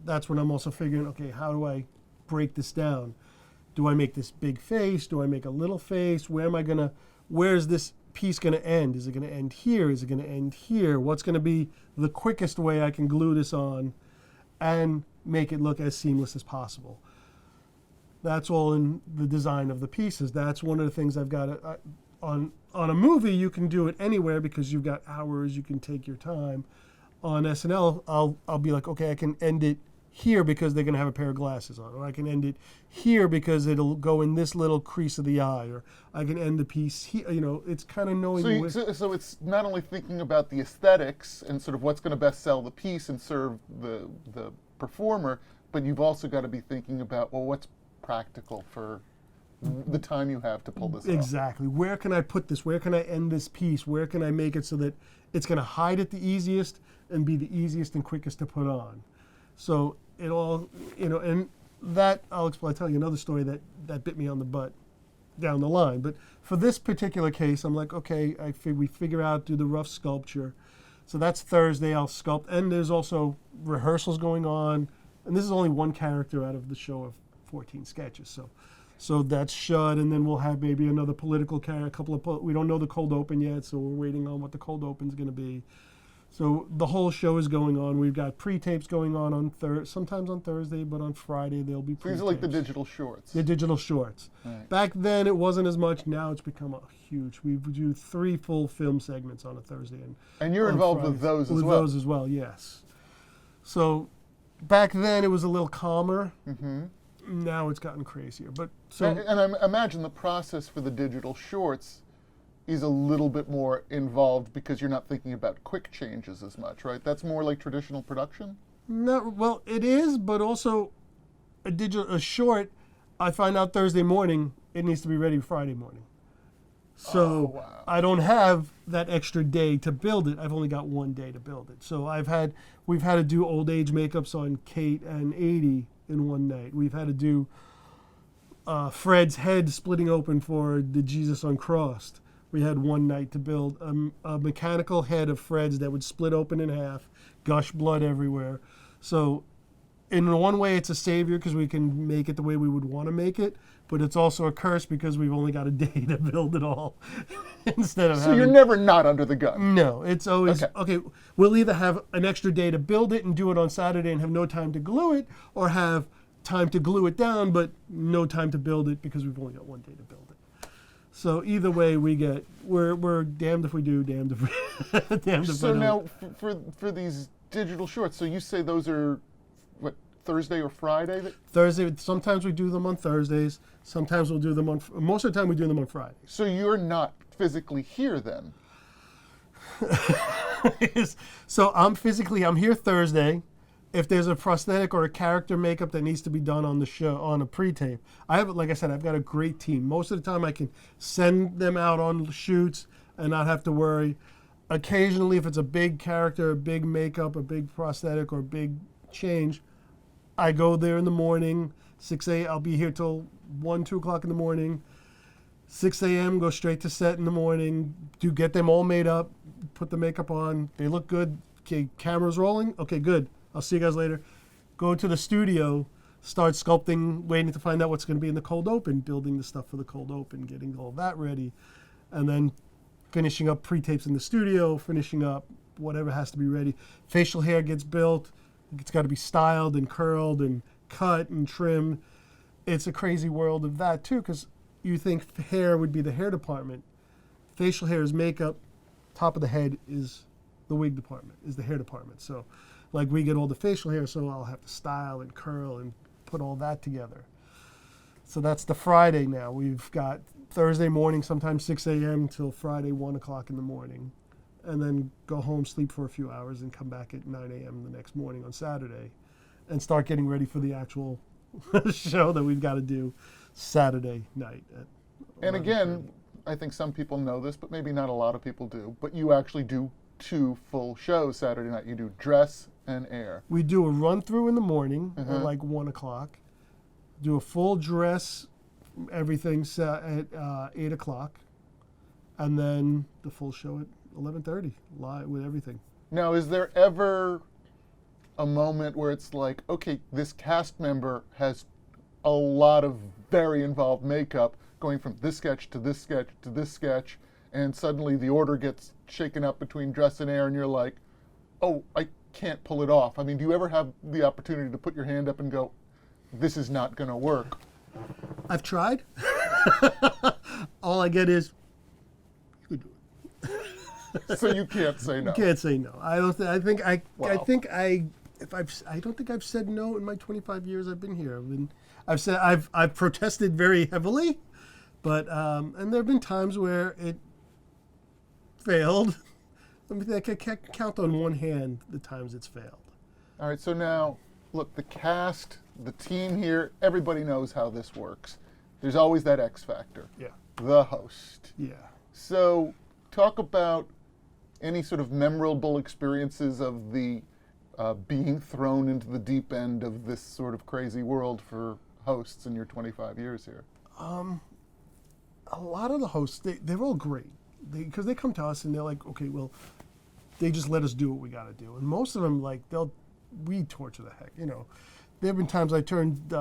that's when I'm also figuring, okay, how do I break this down? Do I make this big face? Do I make a little face? Where's this piece gonna end? Is it gonna end here? Is it gonna end here? What's gonna be the quickest way I can glue this on and make it look as seamless as possible? That's all in the design of the pieces. That's one of the things I've got on a movie. You can do it anywhere because you've got hours. You can take your time. On SNL, I'll be like, okay, I can end it here because they're gonna have a pair of glasses on, or I can end it here because it'll go in this little crease of the eye, or I can end the piece here. You know, it's kind of knowing.
So it's not only thinking about the aesthetics and sort of what's going to best sell the piece and serve the performer, but you've also got to be thinking about, well, what's practical for the time you have to pull this off.
Exactly. Where can I put this? Where can I end this piece? Where can I make it so that it's going to hide it the easiest and be the easiest and quickest to put on? So it all, you know, and that I'll tell you another story that bit me on the butt down the line. But for this particular case, I'm like, okay, we figure out, do the rough sculpture. So that's Thursday, I'll sculpt. And there's also rehearsals going on. And this is only one character out of the show of 14 sketches. So that's shut, and then we'll have maybe another political character, we don't know the cold open yet, so we're waiting on what the cold open's going to be. So the whole show is going on. We've got pre-tapes going on sometimes on Thursday, but on Friday there'll be pre-tapes.
These are like the digital shorts.
The digital shorts.
Right.
Back then it wasn't as much. Now it's become a huge. We do 3 full film segments on a Thursday.
And you're involved
Friday.
with those as well?
With those as well, yes. So back then it was a little calmer.
Mm-hmm.
Now it's gotten crazier.
And I imagine the process for the digital shorts is a little bit more involved because you're not thinking about quick changes as much, right? That's more like traditional production?
Well, it is, but also a short, I find out Thursday morning, it needs to be ready Friday morning. So
wow.
I don't have that extra day to build it. I've only got one day to build it. So we've had to do old age makeups on Kate and 80 in one night. We've had to do Fred's head splitting open for the Jesus Uncrossed. We had one night to build a mechanical head of Fred's that would split open in half, gush blood everywhere. So in one way it's a savior because we can make it the way we would want to make it, but it's also a curse because we've only got a day to build it all.
So you're never not under the gun?
No, it's always, okay, we'll either have an extra day to build it and do it on Saturday and have no time to glue it, or have time to glue it down but no time to build it because we've only got one day to build it. So either way, we're damned if we do, damned if we damned if we don't.
So now for these digital shorts, so you say those are what, Thursday or Friday?
Thursday. Sometimes we do them on Thursdays. Sometimes we'll do them on. Most of the time, we do them on Fridays.
So you're not physically here then?
So I'm here Thursday. If there's a prosthetic or a character makeup that needs to be done on the show, on a pre-tape, like I said, I've got a great team. Most of the time I can send them out on shoots and not have to worry. Occasionally, if it's a big character, a big makeup, a big prosthetic, or a big change, I go there in the morning, 6 a.m. I'll be here till 1, 2 o'clock in the morning. 6 a.m., go straight to set in the morning, get them all made up, put the makeup on. They look good. Okay, camera's rolling. Okay, good. I'll see you guys later. Go to the studio, start sculpting, waiting to find out what's going to be in the cold open, building the stuff for the cold open, getting all that ready, and then finishing up pre-tapes in the studio, finishing up whatever has to be ready. Facial hair gets built. It's got to be styled and curled and cut and trimmed. It's a crazy world of that, too, because you think hair would be the hair department. Facial hair is makeup. Top of the head is the wig department, is the hair department. So like we get all the facial hair, so I'll have to style and curl and put all that together. So that's the Friday now. We've got Thursday morning, sometimes 6 a.m. till Friday, 1 o'clock in the morning. And then go home, sleep for a few hours, and come back at 9 a.m. the next morning on Saturday and start getting ready for the actual show that we've got to do Saturday night.
And again, I think some people know this, but maybe not a lot of people do, but you actually do 2 full shows Saturday night. You do dress and air.
We do a run through in the morning at like 1 o'clock. Do a full dress, everything at 8 o'clock, and then the full show at 11:30, live with everything.
Now, is there ever a moment where it's like, okay, this cast member has a lot of very involved makeup, going from this sketch to this sketch to this sketch, and suddenly the order gets shaken up between dress and air, and you're like, oh, I can't pull it off. I mean, do you ever have the opportunity to put your hand up and go, this is not going to work?
I've tried. All I get is, you could do it.
So you can't say no.
Can't say no. I don't. I think I.
Wow.
I think I. If I've. I don't think I've said no in my 25 years I've been here. I've said. I've protested very heavily, but and there have been times where it failed. I mean, I can count on one hand the times it's failed.
All right, so now, look, the cast, the team here, everybody knows how this works. There's always that X factor.
Yeah.
The host.
Yeah.
So talk about any sort of memorable experiences of the being thrown into the deep end of this sort of crazy world for hosts in your 25 years here.
A lot of the hosts, they're all great. Because they come to us and they're like, okay, well, they just let us do what we got to do. And most of them, like, we torture the heck, you know. There have been times I turned,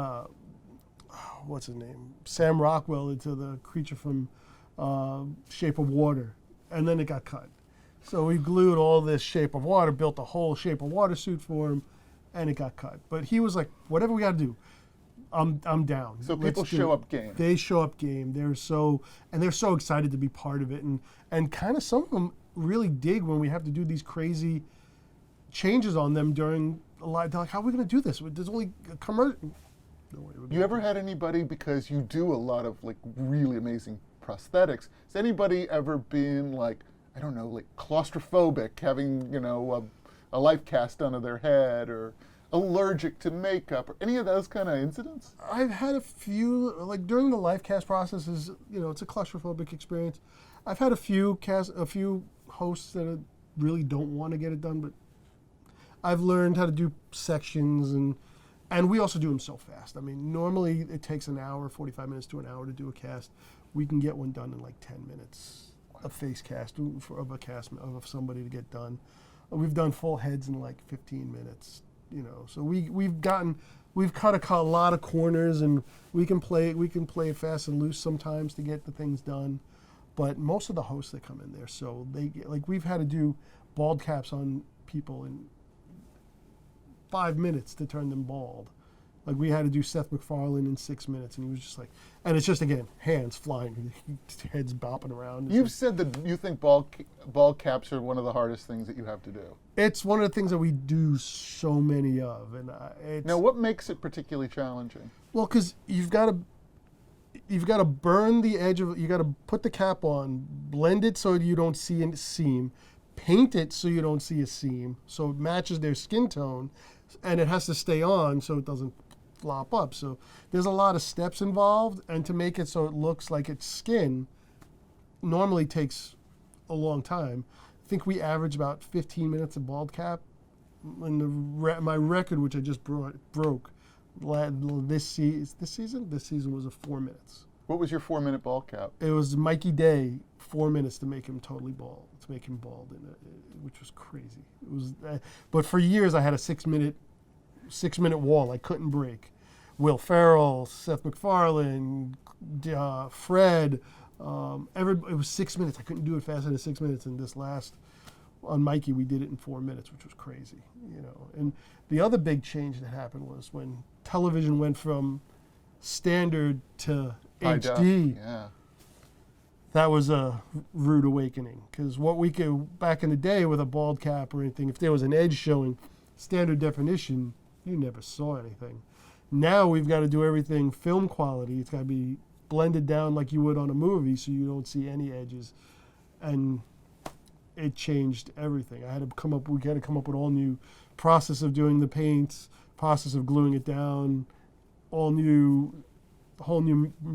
what's his name, Sam Rockwell into the creature from Shape of Water, and then it got cut. So we glued all this Shape of Water, built a whole Shape of Water suit for him, and it got cut. But he was like, whatever we got to do, I'm down.
So people show up game.
They show up game. They're so excited to be part of it, and kind of some of them really dig when we have to do these crazy changes on them during a live. They're like, how are we going to do this? There's only a commercial.
You ever had anybody, because you do a lot of like really amazing prosthetics, has anybody ever been like, I don't know, like claustrophobic, having, you know, a life cast done of their head, or allergic to makeup, or any of those kind of incidents?
I've had a few, like during the life cast processes, you know, it's a claustrophobic experience. I've had a few hosts that really don't want to get it done, but I've learned how to do sections, and we also do them so fast. I mean, normally it takes an hour, 45 minutes to an hour to do a cast. We can get one done in like 10 minutes, a face cast of somebody to get done. We've done full heads in like 15 minutes. You know, so we've cut a lot of corners, and we can play fast and loose sometimes to get the things done. But most of the hosts that come in there, so they get, like, we've had to do bald caps on people in 5 minutes to turn them bald. Like, we had to do Seth MacFarlane in 6 minutes, and he was just like, and it's just, again, hands flying, heads bopping around.
You've said that you think bald caps are one of the hardest things that you have to do.
It's one of the things that we do so many of, and
now, what makes it particularly challenging?
Well, because you've got to burn the edge of, you got to put the cap on, blend it so you don't see a seam, paint it so you don't see a seam, so it matches their skin tone, and it has to stay on so it doesn't flop up. So there's a lot of steps involved, and to make it so it looks like it's skin normally takes a long time. I think we average about 15 minutes of bald cap. And my record, which I just broke this season was 4 minutes.
What was your 4 minute bald cap?
It was Mikey Day, 4 minutes to make him totally bald, which was crazy. It was, but for years I had a 6 minute wall I couldn't break. Will Ferrell, Seth MacFarlane, Fred, it was 6 minutes. I couldn't do it faster than 6 minutes. And this last, on Mikey, we did it in 4 minutes, which was crazy, you know. And the other big change that happened was when television went from standard to
High
HD.
def, yeah.
That was a rude awakening, because what we could, back in the day with a bald cap or anything, if there was an edge showing standard definition, you never saw anything. Now we've got to do everything film quality. It's got to be blended down like you would on a movie, so you don't see any edges. And it changed everything. We had to come up with all new process of doing the paints, process of gluing it down, whole new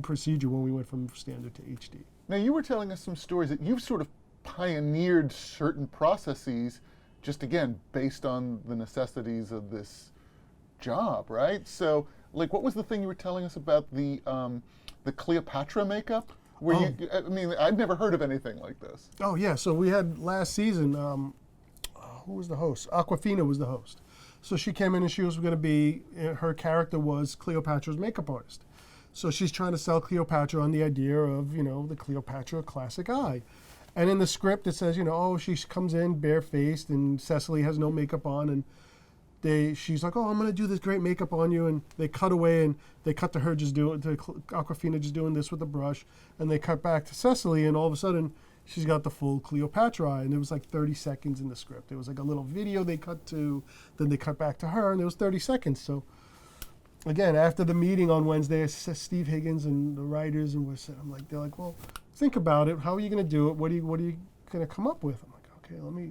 procedure when we went from standard to HD.
Now, you were telling us some stories that you've sort of pioneered certain processes, just again, based on the necessities of this job, right? So, like, what was the thing you were telling us about the Cleopatra makeup? I mean, I'd never heard of anything like this.
Oh, yeah. So we had last season, who was the host? Aquafina was the host. So she came in and she was going to be, her character was Cleopatra's makeup artist. So she's trying to sell Cleopatra on the idea of, the Cleopatra classic eye. And in the script it says, she comes in barefaced and Cecily has no makeup on, and she's like, oh, I'm going to do this great makeup on you. And they cut away and they cut to her to Awkwafina just doing this with a brush. And they cut back to Cecily, and all of a sudden she's got the full Cleopatra eye. And it was like 30 seconds in the script. It was like a little video they cut to, then they cut back to her, and it was 30 seconds. So again, after the meeting on Wednesday, Steve Higgins and the writers, and they're like, well, think about it. How are you going to do it? What are you going to come up with? I'm like, okay,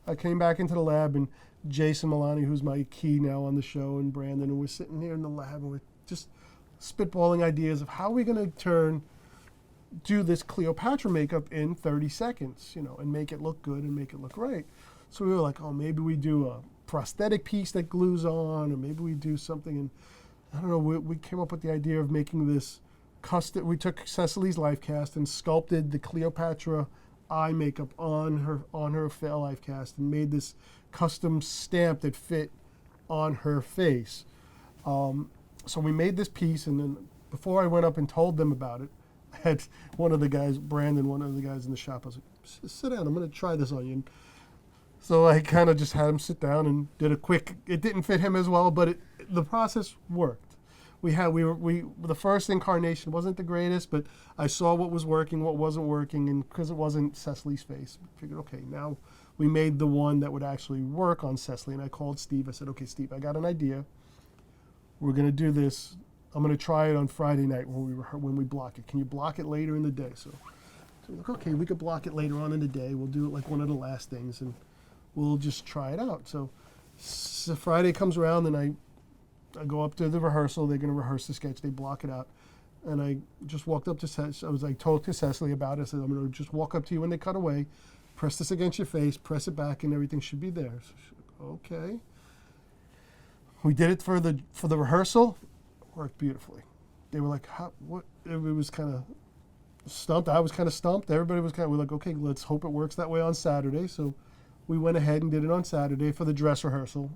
I came back into the lab, and Jason Milani, who's my key now on the show, and Brandon, and we're sitting here in the lab, and we're just spitballing ideas of how we're going to do this Cleopatra makeup in 30 seconds, and make it look good and make it look right. So we were like, oh, maybe we do a prosthetic piece that glues on, or maybe we do something. And I don't know, we came up with the idea of making this custom. We took Cecily's life cast and sculpted the Cleopatra eye makeup on her life cast, and made this custom stamp that fit on her face. So we made this piece, and then before I went up and told them about it, I had one of the guys, Brandon, one of the guys in the shop, I was like, sit down, I'm going to try this on you. And so I kind of just had him sit down and did a quick, it didn't fit him as well, but the process worked. The first incarnation wasn't the greatest, but I saw what was working, what wasn't working, and because it wasn't Cecily's face, I figured, okay, now we made the one that would actually work on Cecily. And I called Steve. I said, okay, Steve, I got an idea. We're going to do this. I'm going to try it on Friday night when we block it. Can you block it later in the day? So we're like, okay, we could block it later on in the day. We'll do it like one of the last things, and we'll just try it out. So Friday comes around, and I go up to the rehearsal. They're going to rehearse the sketch. They block it out. And I just walked up to Cecily. I was like, told to Cecily about it. I said, I'm going to just walk up to you when they cut away, press this against your face, press it back, and everything should be there. So okay. We did it for the rehearsal. Worked beautifully. They were like, what? It was kind of stumped. I was kind of stumped. Everybody was we're like, okay, let's hope it works that way on Saturday. So we went ahead and did it on Saturday for the dress rehearsal.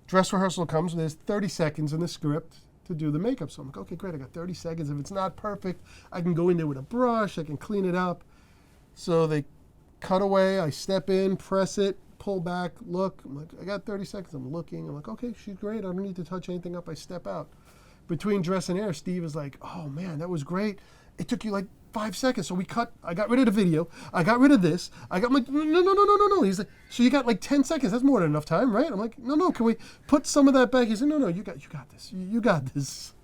Dress rehearsal comes, and there's 30 seconds in the script to do the makeup. So I'm like, okay, great, I got 30 seconds. If it's not perfect, I can go in there with a brush, I can clean it up. So they cut away, I step in, press it, pull back, look. I'm like, I got 30 seconds. I'm looking. I'm like, okay, she's great. I don't need to touch anything up. I step out. Between dress and hair, Steve is like, oh man, that was great. It took you like 5 seconds. So I got rid of the video. I got rid of this. I'm like, no. He's like, so you got like 10 seconds. That's more than enough time, right? I'm like, no, can we put some of that back? He said, no, you got this. You got this.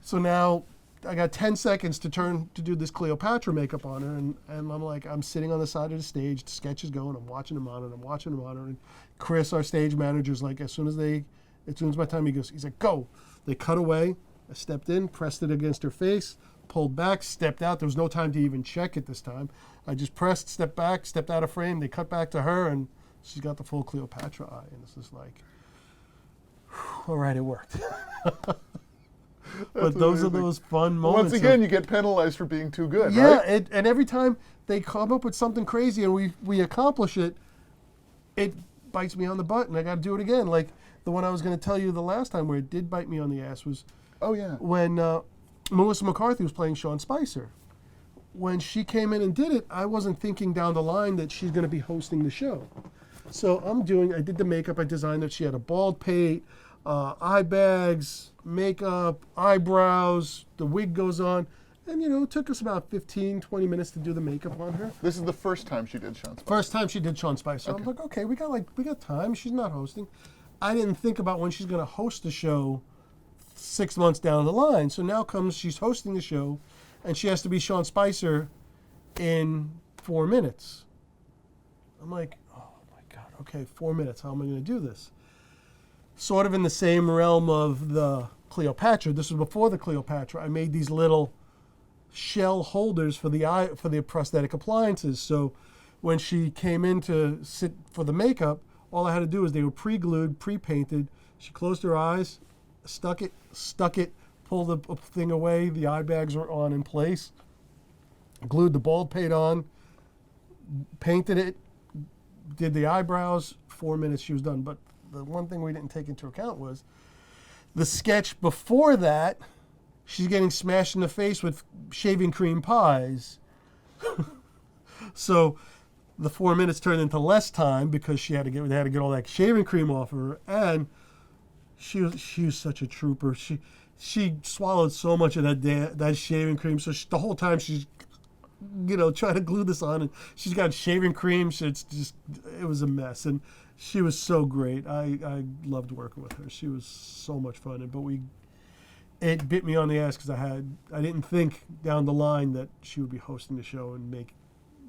So now I got 10 seconds to do this Cleopatra makeup on her, and I'm like, I'm sitting on the side of the stage, the sketch is going, I'm watching them on it, and Chris, our stage manager's like, as soon as my time, he's like, go. They cut away, I stepped in, pressed it against her face, pulled back, stepped out. There was no time to even check it this time. I just pressed, stepped back, stepped out of frame, they cut back to her, and she's got the full Cleopatra eye, and it's just like, all right, it worked. But those
amazing.
are those fun moments.
Once again, you get penalized for being too good,
yeah,
right?
and every time they come up with something crazy and we accomplish it, it bites me on the butt, and I got to do it again. Like the one I was going to tell you the last time where it did bite me on the ass was when Melissa McCarthy was playing Sean Spicer. When she came in and did it, I wasn't thinking down the line that she's going to be hosting the show. So I did the makeup, I designed it. She had a bald pate, eye bags, makeup, eyebrows, the wig goes on. And, it took us about 15, 20 minutes to do the makeup on her.
This is the first time she did Sean Spicer.
First time she did Sean Spicer.
Okay.
I was like, okay, we got time. She's not hosting. I didn't think about when she's going to host the show 6 months down the line. So now she's hosting the show, and she has to be Sean Spicer in 4 minutes. I'm like, oh my God, okay, 4 minutes. How am I going to do this? Sort of in the same realm of the Cleopatra. This was before the Cleopatra. I made these little shell holders for the prosthetic appliances. So when she came in to sit for the makeup, all I had to do was they were pre-glued, pre-painted. She closed her eyes, stuck it, pulled the thing away. The eye bags were on in place. Glued the bald pate on, painted it, did the eyebrows. 4 minutes she was done. But the one thing we didn't take into account was the sketch before that. She's getting smashed in the face with shaving cream pies. So the 4 minutes turned into less time because they had to get all that shaving cream off of her, and she was such a trooper. She swallowed so much of that shaving cream. So the whole time she's trying to glue this on, and she's got shaving cream. So it was a mess, and she was so great. I loved working with her. She was so much fun, it bit me on the ass because I didn't think down the line that she would be hosting the show and make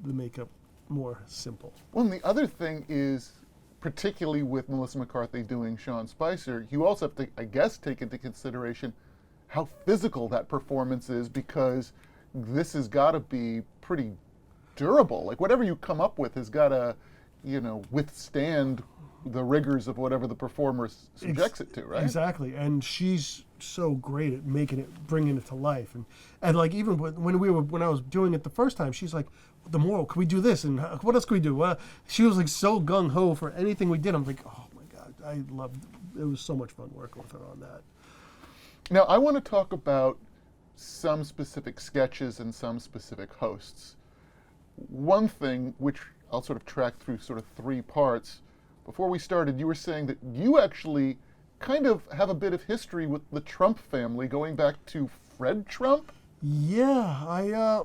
the makeup more simple.
Well, and the other thing is, particularly with Melissa McCarthy doing Sean Spicer, you also have to, I guess, take into consideration how physical that performance is, because this has got to be pretty durable. Like, whatever you come up with has got to, withstand the rigors of whatever the performer subjects it to, right?
Exactly, and she's so great at bringing it to life, and like even when I was doing it the first time, she's like, the moral, can we do this, and what else can we do? She was like so gung ho for anything we did. I'm like, oh my god, I loved it. It was so much fun working with her on that.
Now, I want to talk about some specific sketches and some specific hosts. One thing, which I'll sort of track through sort of 3 parts. Before we started, you were saying that you actually kind of have a bit of history with the Trump family, going back to Fred Trump?
Yeah,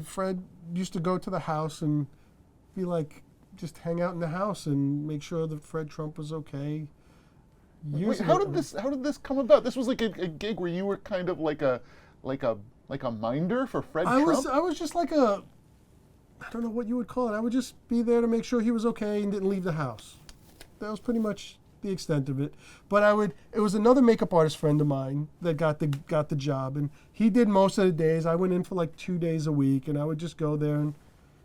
Fred used to go to the house and be like, just hang out in the house and make sure that Fred Trump was okay.
Wait, how did this come about? This was like a gig where you were kind of like a minder for Fred Trump?
I was just like I don't know what you would call it. I would just be there to make sure he was okay and didn't leave the house. That was pretty much the extent of it. But it was another makeup artist friend of mine that got the job, and he did most of the days. I went in for like 2 days a week, and I would just go there and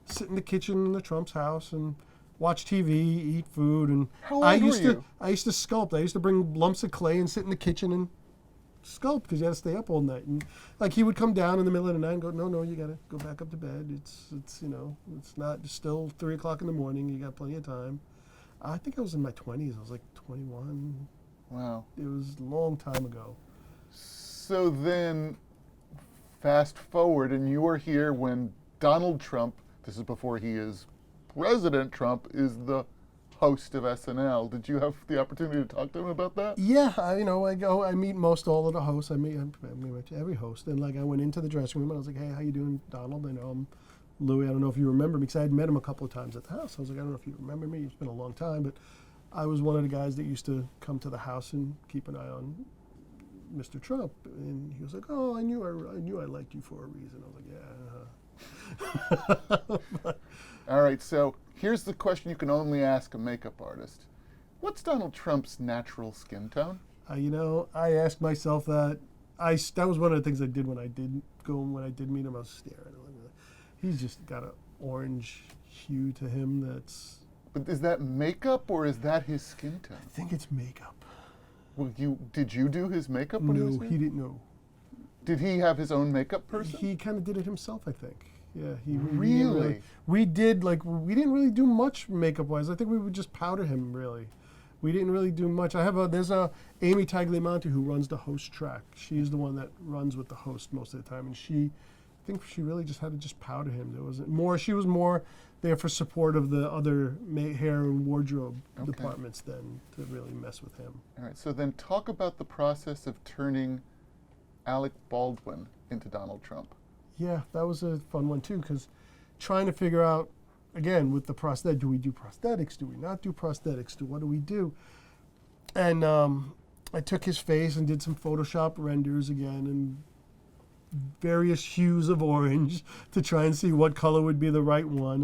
sit in the kitchen in the Trump's house and watch TV, eat food. And
How old were you?
I used to sculpt. I used to bring lumps of clay and sit in the kitchen and sculpt because you had to stay up all night. And like he would come down in the middle of the night and go, no, you got to go back up to bed. It's not still 3 o'clock in the morning. You got plenty of time. I think I was in my 20s. I was like 21.
Wow.
It was a long time ago.
So then, fast forward, and you are here when Donald Trump, this is before he is President Trump, is the host of SNL. Did you have the opportunity to talk to him about that?
Yeah, I meet all of the hosts. I meet every host. And like I went into the dressing room and I was like, hey, how you doing, Donald? I know I'm Louie. I don't know if you remember me, because I had met him a couple of times at the house. I was like, I don't know if you remember me. It's been a long time, but I was one of the guys that used to come to the house and keep an eye on Mr. Trump. And he was like, oh, I knew I liked you for a reason. I was like, yeah.
All right, so here's the question you can only ask a makeup artist. What's Donald Trump's natural skin tone?
I asked myself that. That was one of the things I did when I did meet him. I was staring at him. He's just got an orange hue to him that's...
But is that makeup or is that his skin tone?
I think it's makeup.
Well, did you do his makeup when he was here?
He didn't know.
Did he have his own makeup person?
He kind of did it himself, I think. Yeah,
Really?
We didn't really do much makeup-wise. I think we would just powder him, really. We didn't really do much. There's Amy Tagliamonte who runs the host track. She's the one that runs with the host most of the time, and I think she really just had to just powder him. She was more there for support of the other hair and wardrobe departments than to really mess with him.
All right, so then talk about the process of turning Alec Baldwin into Donald Trump.
Yeah, that was a fun one too, because trying to figure out, again, with the prosthetic, do we do prosthetics? Do we not do prosthetics? What do we do? And I took his face and did some Photoshop renders again and various hues of orange to try and see what color would be the right one,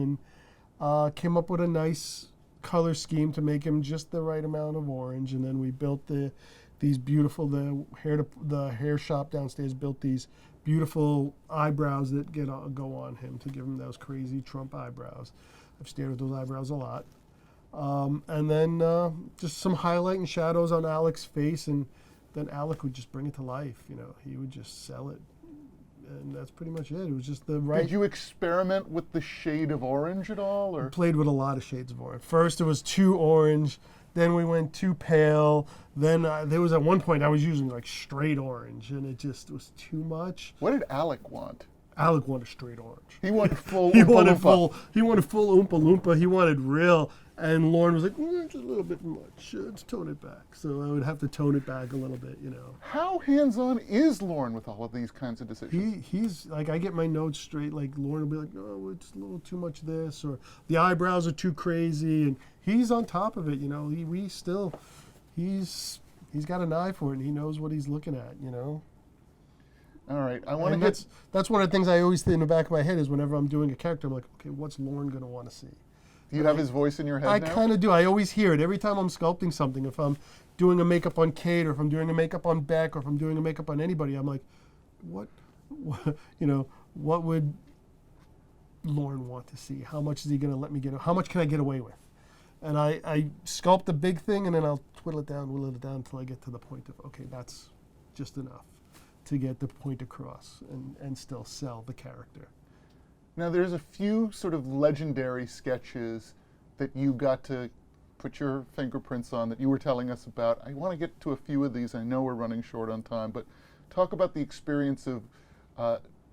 and came up with a nice color scheme to make him just the right amount of orange. And then we built these beautiful, the hair shop downstairs built these beautiful eyebrows that go on him to give him those crazy Trump eyebrows. I've stared at those eyebrows a lot. And then just some highlight and shadows on Alec's face, and then Alec would just bring it to life. He would just sell it. And that's pretty much it. It was just the right...
Did you experiment with the shade of orange at all? Or
played with a lot of shades of orange. First it was too orange, Then we went too pale. Then there was at one point I was using like straight orange, and it just was too much.
What did Alec want?
Alec wanted straight orange.
He wanted full
He
Oompa
wanted
Loompa.
full. He wanted full Oompa Loompa. He wanted real. And Lauren was like, it's a little bit much. Let's tone it back. So I would have to tone it back a little bit, you know.
How hands-on is Lauren with all of these kinds of decisions?
He's like, I get my notes straight. Like Lauren will be like, oh, it's a little too much this, or the eyebrows are too crazy, and he's on top of it, you know. He's got an eye for it, and he knows what he's looking at, you know.
All right, I want to
And
get...
that's one of the things I always think in the back of my head is whenever I'm doing a character, I'm like, okay, what's Lauren gonna want to see?
Do you have his voice in your head
I
now?
kind of do. I always hear it every time I'm sculpting something. If I'm doing a makeup on Kate, or if I'm doing a makeup on Beck, or if I'm doing a makeup on anybody, I'm like, what you know, what would Lauren want to see? How much is he going to let me get? How much can I get away with? And I sculpt a big thing, and then I'll whittle it down until I get to the point of, okay, that's just enough to get the point across and still sell the character.
Now, there's a few sort of legendary sketches that you got to put your fingerprints on that you were telling us about. I want to get to a few of these. I know we're running short on time, but talk about the experience of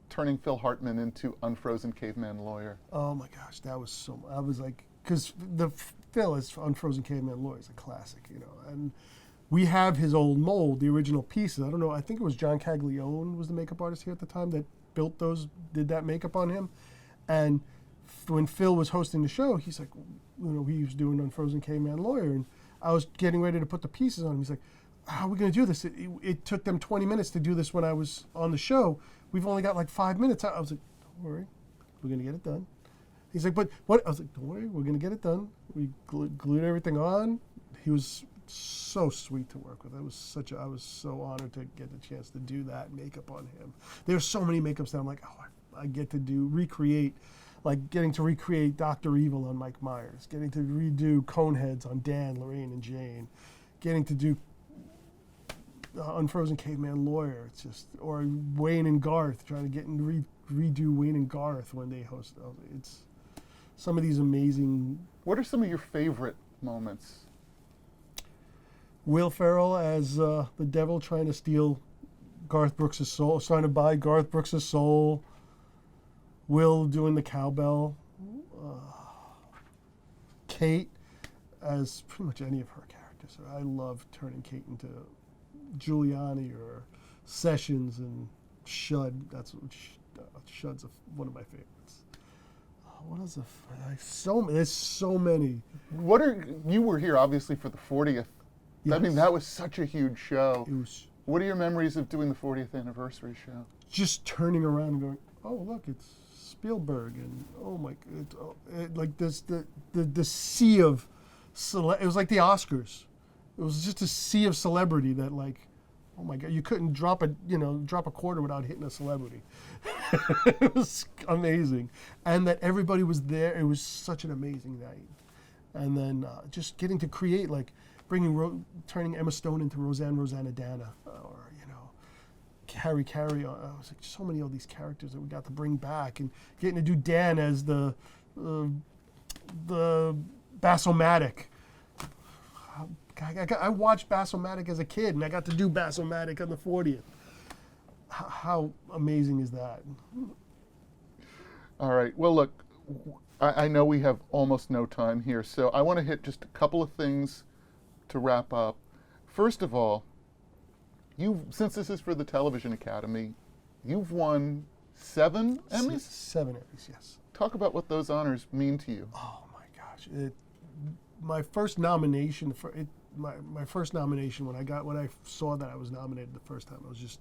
turning Phil Hartman into Unfrozen Caveman Lawyer.
Oh my gosh, that was so. I was like, because the Phil is Unfrozen Caveman Lawyer is a classic, you know, and we have his old mold, the original pieces. I don't know. I think it was John Caglione was the makeup artist here at the time that built those, did that makeup on him. And when Phil was hosting the show, he's like, you know, he was doing Unfrozen Caveman Lawyer, and I was getting ready to put the pieces on him. He's like, how are we going to do this? It took them 20 minutes to do this when I was on the show. We've only got like 5 minutes. I was like, don't worry, we're going to get it done. He's like, but what? I was like, don't worry, we're going to get it done. We glued everything on. He was so sweet to work with. I was so honored to get the chance to do that makeup on him. There's so many makeups that I'm like, oh, I get to recreate, like getting to recreate Dr. Evil on Mike Myers, getting to redo Coneheads on Dan, Lorraine, and Jane, getting to do Unfrozen Caveman Lawyer. It's just, or Wayne and Garth, trying to get and redo Wayne and Garth when they host. It's some of these amazing.
What are some of your favorite moments?
Will Ferrell as the devil trying to steal Garth Brooks' soul, trying to buy Garth Brooks' soul. Will doing the cowbell. Kate as pretty much any of her characters. I love turning Kate into Giuliani or Sessions and Shud. Shud's one of my favorites. What else? There's so many.
You were here obviously for the 40th.
Yes.
I mean, that was such a huge show.
It was
What are your memories of doing the 40th anniversary show?
just turning around and going, oh look, it's Spielberg, and oh my, like this the sea of, it was like the Oscars. It was just a sea of celebrity that, like, oh my God, you couldn't drop a quarter without hitting a celebrity. It was amazing, and that everybody was there. It was such an amazing night, and then just getting to create, like turning Emma Stone into Rosanna, or Carrie. I was like, so many of these characters that we got to bring back, and getting to do Dan as the Bassomatic. I watched Bassomatic as a kid, and I got to do Bassomatic on the 40th. How amazing is that?
All right. Well, look, I know we have almost no time here, so I want to hit just a couple of things to wrap up. First of all, since this is for the Television Academy, you've won 7 Emmys?
7 Emmys, yes.
Talk about what those honors mean to you.
Oh my gosh! My first nomination my first nomination when I saw that I was nominated the first time, I was just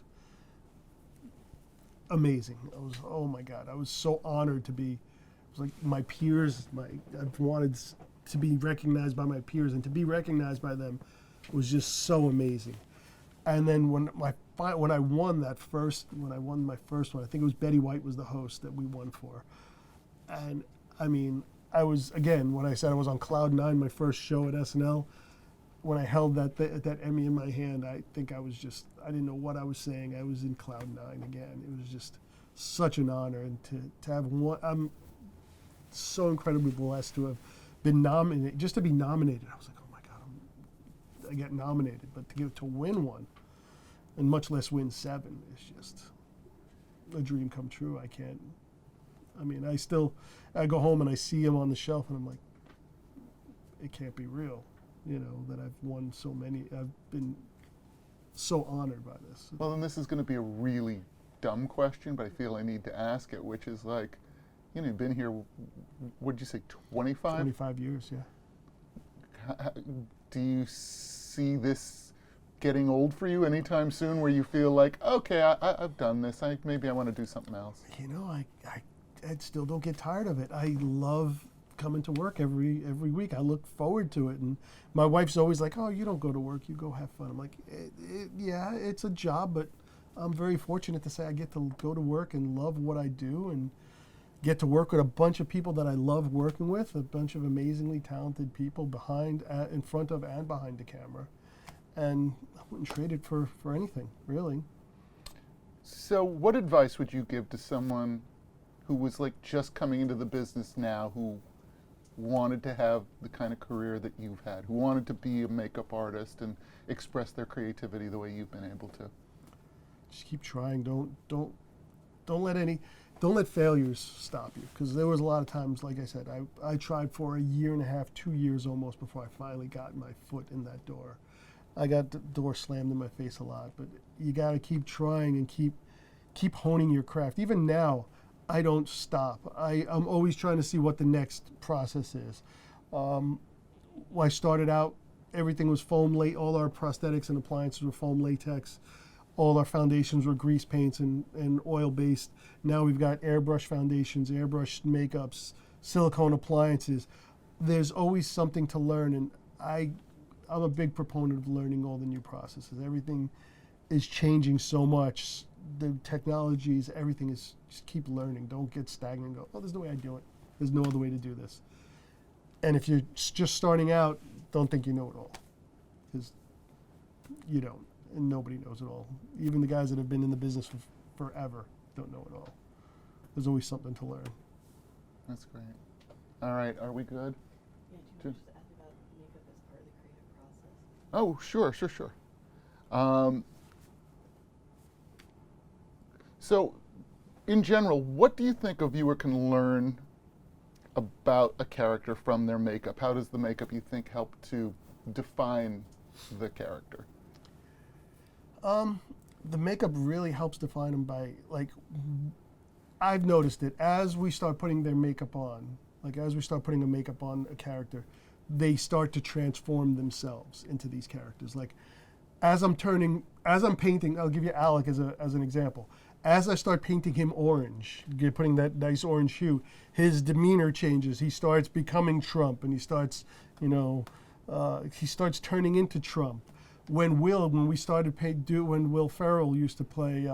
amazing. Oh my God! I was so honored to be. It was like my peers. I've wanted to be recognized by my peers, and to be recognized by them was just so amazing. And then when I won my first one, I think it was Betty White was the host that we won for. And I mean, I was, again, when I said I was on cloud 9, my first show at SNL, when I held that Emmy in my hand, I think I didn't know what I was saying. I was in cloud 9 again. It was just such an honor, and to have one, I'm so incredibly blessed to have been nominated. Just to be nominated, I was like, oh my God, get nominated, but to win one, and much less win 7, is just a dream come true. I mean, I go home and I see them on the shelf and I'm like, it can't be real, that I've won so many. I've been so honored by this.
Well, then this is going to be a really dumb question, but I feel I need to ask it, which is like, you've been here, what did you say, 25?
25 years, yeah.
Do you see this getting old for you anytime soon, where you feel like, okay, I've done this, maybe I want to do something else?
I still don't get tired of it. I love coming to work every week. I look forward to it. And my wife's always like, oh, you don't go to work, you go have fun. I'm like, yeah, it's a job, but I'm very fortunate to say I get to go to work and love what I do and get to work with a bunch of people that I love working with, a bunch of amazingly talented people in front of and behind the camera. And I wouldn't trade it for anything, really.
So what advice would you give to someone who was like just coming into the business now, who wanted to have the kind of career that you've had, who wanted to be a makeup artist and express their creativity the way you've been able to?
Just keep trying. Don't let failures stop you, because there was a lot of times, like I said, I tried for a year and a half, 2 years almost, before I finally got my foot in that door. I got the door slammed in my face a lot, but you got to keep trying and keep honing your craft. Even now, I don't stop. I'm always trying to see what the next process is. When I started out, everything was foam latex. All our prosthetics and appliances were foam latex. All our foundations were grease paints and oil-based. Now we've got airbrush foundations, airbrush makeups, silicone appliances. There's always something to learn, and I'm a big proponent of learning all the new processes. Everything is changing so much. The technologies, everything is, just keep learning. Don't get stagnant and go, oh, this is the way I do it. There's no other way to do this. And if you're just starting out, don't think you know it all, because you don't. And nobody knows it all. Even the guys that have been in the business for forever don't know it all. There's always something to learn.
That's great. All right, are we good?
Yeah, do you want to just ask about makeup as part of the creative process?
Oh, sure. So, in general, what do you think a viewer can learn about a character from their makeup? How does the makeup, you think, help to define the character?
The makeup really helps define them by, like, I've noticed it as we start putting their makeup on, like as we start putting a makeup on a character, they start to transform themselves into these characters. Like, as I'm painting, I'll give you Alec as an example. As I start painting him orange, putting that nice orange hue, his demeanor changes. He starts becoming Trump, and he starts, he starts turning into Trump. When Will Ferrell used to play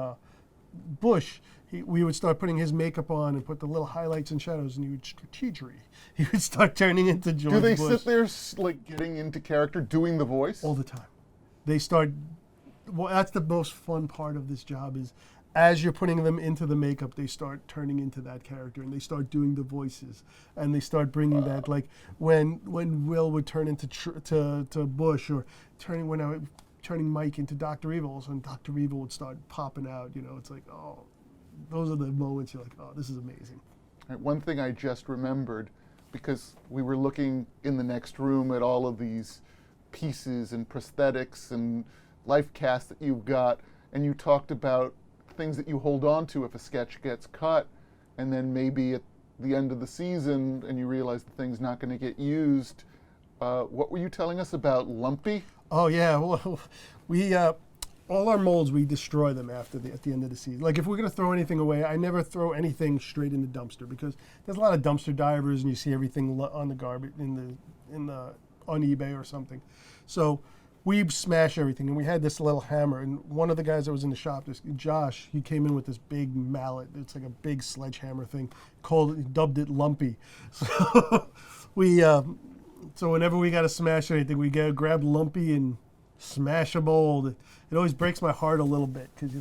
Bush, we would start putting his makeup on and put the little highlights and shadows, and he would start turning into George Bush.
Do they sit there like getting into character, doing the voice?
All the time. They start, well, that's the most fun part of this job, is as you're putting them into the makeup, they start turning into that character, and they start doing the voices, and they start bringing that, like when Will would turn into to Bush, or turning Mike into Dr. Evil, and Dr. Evil would start popping out. It's like, oh, those are the moments you're like, oh, this is amazing.
Right, one thing I just remembered, because we were looking in the next room at all of these pieces and prosthetics and life casts that you've got, and you talked about things that you hold on to if a sketch gets cut, and then maybe at the end of the season and you realize the thing's not going to get used. What were you telling us about Lumpy?
Oh yeah, well, we all our molds, we destroy them at the end of the season. Like, if we're gonna throw anything away, I never throw anything straight in the dumpster, because there's a lot of dumpster divers, and you see everything on the garbage on eBay or something. So we smash everything, and we had this little hammer, and one of the guys that was in the shop, Josh, he came in with this big mallet. It's like a big sledgehammer thing, dubbed it Lumpy. So so whenever we got to smash anything, we grab Lumpy and smash a mold. It always breaks my heart a little bit, because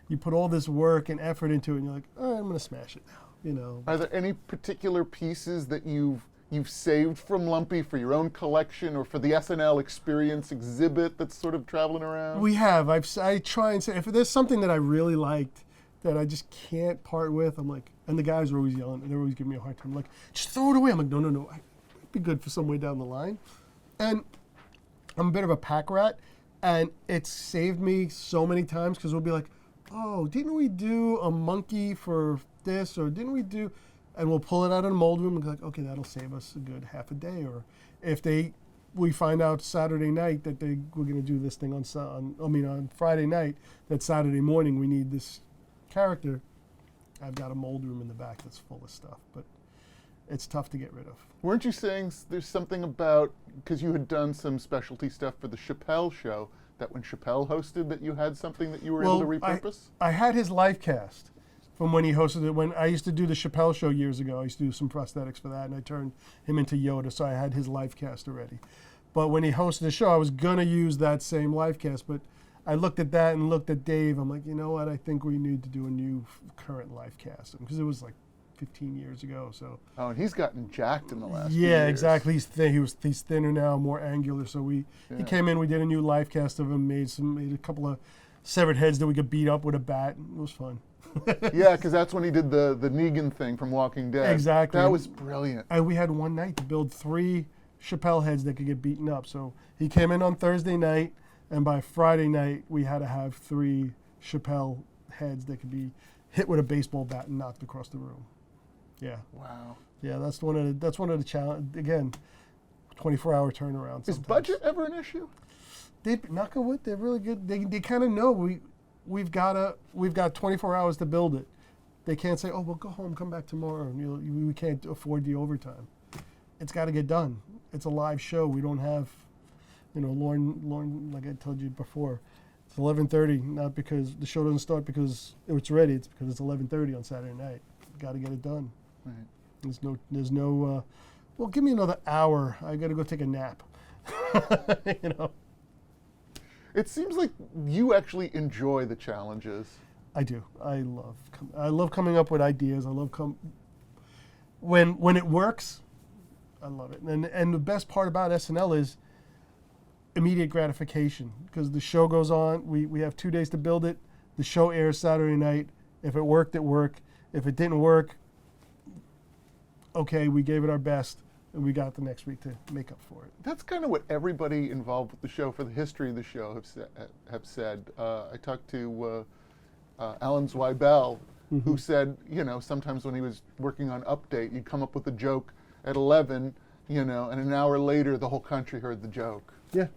you put all this work and effort into it, and you're like, all right, I'm gonna smash it now.
Are there any particular pieces that you've you've saved from Lumpy for your own collection or for the SNL Experience exhibit that's sort of traveling around?
We have. I try and say, if there's something that I really liked that I just can't part with, I'm like, and the guys are always yelling, and they're always giving me a hard time. I'm like, just throw it away. I'm like, no. It'd be good for some way down the line. And I'm a bit of a pack rat, and it's saved me so many times because we'll be like, oh, didn't we do a monkey for this, or didn't we do, and we'll pull it out of the mold room and be like, okay, that'll save us a good half a day. Or if we find out Saturday night that we're going to do this thing on Friday night, that Saturday morning we need this character, I've got a mold room in the back that's full of stuff, but it's tough to get rid of. Weren't
you saying there's something about, because you had done some specialty stuff for the Chappelle show, that when Chappelle hosted that you had something that you were able to repurpose?
I had his live cast from when he hosted it. When I used to do the Chappelle show years ago, I used to do some prosthetics for that, and I turned him into Yoda, so I had his live cast already. But when he hosted the show, I was going to use that same live cast, but I looked at that and looked at Dave. I'm like, you know what? I think we need to do a new current live cast, because it was like 15 years ago. So.
Oh, and he's gotten jacked in the last few years.
Yeah, exactly. He's thin. He's thinner now, more angular. So he came in. We did a new live cast of him. Made a couple of severed heads that we could beat up with a bat. It was fun.
Yeah, because that's when he did the Negan thing from Walking Dead.
Exactly.
That was brilliant.
And we had one night to build 3 Chappelle heads that could get beaten up. So he came in on Thursday night, and by Friday night we had to have 3 Chappelle heads that could be hit with a baseball bat and knocked across the room. Yeah.
Wow.
Yeah, that's one of the challenge. Again, 24-hour turnaround. Sometimes.
Is budget ever an issue?
Knock on wood, they're really good. They kind of know we've got 24 hours to build it. They can't say, oh, well, go home, come back tomorrow. We can't afford the overtime. It's got to get done. It's a live show. We don't have, Lauren, like I told you before, it's 11:30. Not because the show doesn't start because it's ready. It's because it's 11:30 on Saturday night. Got to get it done.
Right.
There's no. Well, give me another hour. I got to go take a nap.
It seems like you actually enjoy the challenges.
I do. I love coming up with ideas. I love when it works. I love it. And the best part about SNL is immediate gratification, because the show goes on. We have 2 days to build it. The show airs Saturday night. If it worked, it worked. If it didn't work, okay, we gave it our best, and we got the next week to make up for it.
That's kind of what everybody involved with the show, for the history of the show, have said. I talked to Alan Zweibel, who said, sometimes when he was working on Update, you'd come up with a joke at 11, and an hour later, the whole country heard the joke.
Yeah.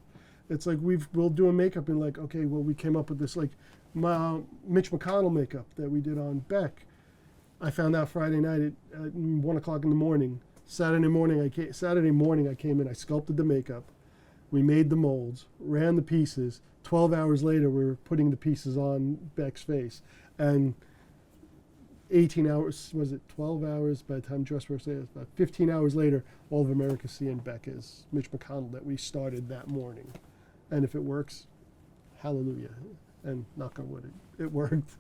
It's like we'll do a makeup and like, okay, well, we came up with this, like, Mitch McConnell makeup that we did on Beck. I found out Friday night at 1 o'clock in the morning. Saturday morning I came in, I sculpted the makeup. We made the molds, ran the pieces. 12 hours later, we were putting the pieces on Beck's face. And 18 hours, was it 12 hours by the time DressWorks airs? About 15 hours later, all of America seeing Beck as Mitch McConnell that we started that morning. And if it works, hallelujah. And knock on wood, it worked.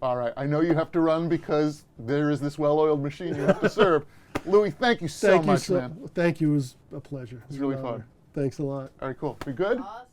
All right, I know you have to run because there is this well-oiled machine you have to serve. Louie, thank you so much, man.
Thank you. It was a pleasure.
It was really fun.
Thanks a lot.
All right, cool. We good?
Awesome.